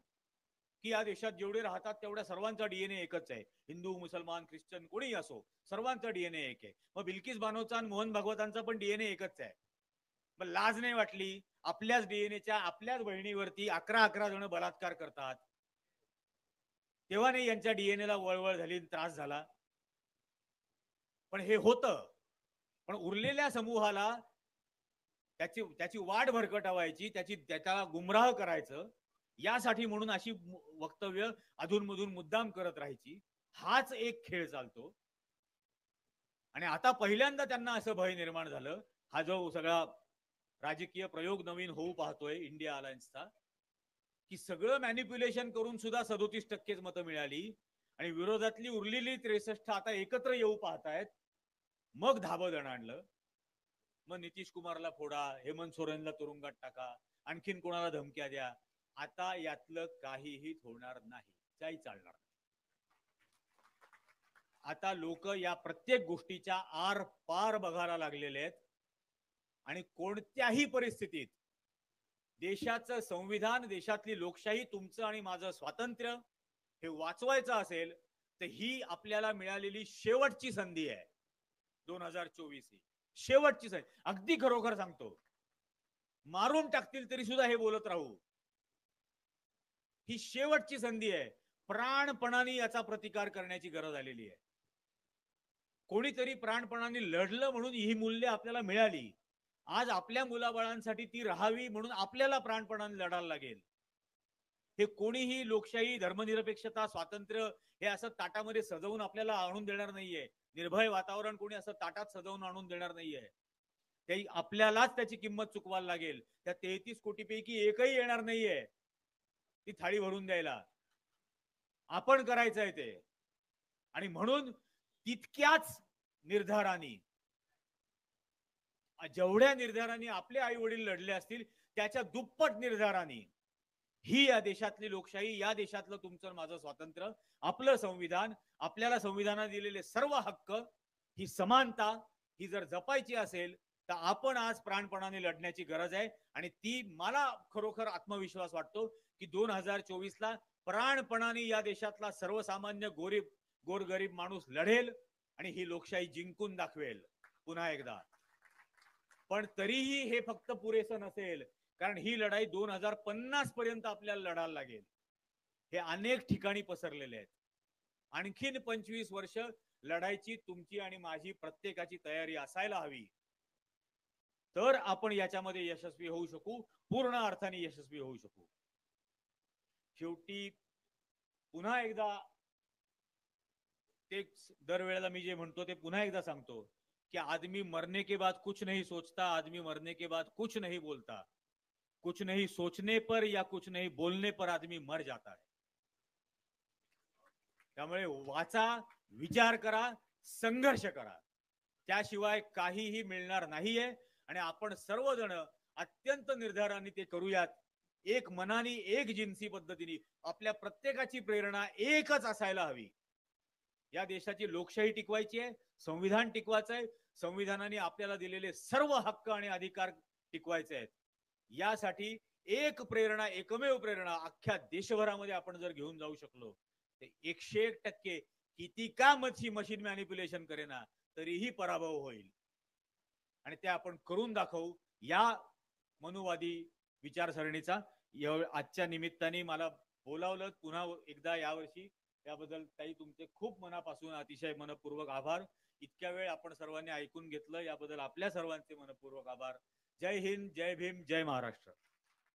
की या देशात जेवढे राहतात तेवढ्या सर्वांचा डीएनए एकच आहे, हिंदू, मुसलमान, ख्रिश्चन, कोणीही असो, सर्वांचा डीएनए एक आहे. मग बिल्किस बानोचा आणि मोहन भागवतांचा पण डीएनए एकच आहे. मग लाज नाही वाटली? आपल्याच डीएनएच्या आपल्याच बहिणीवरती 11 जण बलात्कार करतात, तेव्हा नाही यांच्या डीएनएला वळवळ झाली, त्रास झाला? पण हे होतं. पण उरलेल्या समूहाला त्याची वाढ भरकटावायची, त्याला गुमराह करायचं, यासाठी म्हणून अशी वक्तव्य अधूनमधून मुद्दाम करत राहायची. हाच एक खेळ चालतो. आणि आता पहिल्यांदा त्यांना असं भय निर्माण झालं, हा जो सगळा राजकीय प्रयोग नवीन होऊ पाहतोय इंडिया अलायन्सचा, की सगळं मॅनिप्युलेशन करून सुद्धा 37% मतं मिळाली, आणि विरोधातली उरलेली 63 आता एकत्र येऊ पाहतायत. मग धाबदण आणलं. मग नितीश कुमारला फोडा, हेमंत सोरेनला तुरुंगात टाका, आणखीन कोणाला धमक्या द्या. आता यातलं काहीही होणार नाही, काही चालणार नाही. आता लोक या प्रत्येक गोष्टीच्या आर पार बघायला लागलेले आहेत. आणि कोणत्याही परिस्थितीत देशाचं संविधान, देशातली लोकशाही, तुमचं आणि माझं स्वातंत्र्य हे वाचवायचं असेल तर ही आपल्याला मिळालेली शेवटची संधी आहे. 2024 ही शेवटची संधी. अगदी खरोखर सांगतो, मारून टाकतील तरी सुद्धा हे बोलत राहू. ही शेवटची संधी आहे. प्राणपणाने याचा प्रतिकार करण्याची गरज आलेली आहे. कोणीतरी प्राणपणाने लढलं म्हणून ही मूल्य आपल्याला मिळाली. आज आपल्या मुलाबाळांसाठी ती राहावी म्हणून आपल्याला प्राणपणाने लढायला लागेल. हे कोणीही लोकशाही, धर्मनिरपेक्षता, स्वातंत्र्य हे असं ताटामध्ये सजवून आपल्याला आणून देणार नाहीये. निर्भय वातावरण कोणी असं ताटात सजवून आणून देणार नाहीये. ते आपल्यालाच त्याची किंमत चुकवायला लागेल. त्या 33 कोटीपैकी एकही येणार नाहीये ती थाळी भरून द्यायला. आपण करायचंय ते. आणि म्हणून तितक्याच निर्धाराने, जेवढ्या निर्धाराने आपले आई वडील लढले असतील त्याच्या दुप्पट निर्धाराने ही या देशातली लोकशाही, या देशातलं तुमचं माझं स्वातंत्र्य, आपलं संविधान, आपल्याला संविधानाने दिलेले सर्व हक्क, ही समानता ही जर जपायची असेल तर आपण आज प्राणपणाने लढण्याची गरज आहे. आणि ती मला खरोखर आत्मविश्वास वाटतो की 2024 ला प्राणपणाने या देशातला सर्वसामान्य गोरगरीब माणूस लढेल आणि ही लोकशाही जिंकून दाखवेल पुन्हा एकदा. पण तरीही हे फक्त पुरेसं नसेल, कारण ही लढाई 2050 पर्यंत आपल्याला लढायला लागेल. हे अनेक ठिकाणी पसरलेले आहेत. आणखीन 25 वर्ष लढायची तुमची आणि माझी प्रत्येकाची तयारी असायला हवी. तर आपण याच्यामध्ये यशस्वी होऊ शकू, पूर्ण अर्थाने यशस्वी होऊ शकू. शेवटी पुन्हा एकदा ते दरवेळेला मी जे म्हणतो ते पुन्हा एकदा सांगतो कि आदमी मरने के बाद कुछ नहीं सोचता, आदमी मरने के बाद कुछ नहीं बोलता, कुछ नहीं सोचने पर या कुछ नहीं बोलने पर आदमी मर जाता है. त्यामुळे वाचा, विचार करा, संघर्ष करा, त्याशिवाय काहीही मिळणार नाहीये. आणि आपण सर्वजण अत्यंत निर्धाराने ते करूयात. एक मनाने, एक जिन्सी पद्धतीने. आपल्या प्रत्येकाची प्रेरणा एकच असायला हवी. या देशाची लोकशाही टिकवायची आहे, संविधान टिकवायचं आहे, संविधानाने आपल्याला दिलेले सर्व हक्क आणि अधिकार टिकवायचे आहेत. यासाठी एक प्रेरणा, एकमेव प्रेरणा अख्ख्या देशभरामध्ये आपण जर घेऊन जाऊ शकलो तर 101% किती का मशीन मॅनिप्युलेशन करेना तरीही पराभव होईल. आणि ते आपण करून दाखवू. या मनुवादी विचारसरणीचा आजच्या निमित्ताने मला बोलावलं पुन्हा एकदा यावर्षी, त्याबद्दल ताई तुमचे खूप मनापासून अतिशय मनपूर्वक आभार. इतक्या वेळ आपण सर्वांनी ऐकून घेतलं याबद्दल आपल्या सर्वांचे मनपूर्वक आभार. जय हिंद, जय भीम, जय महाराष्ट्र.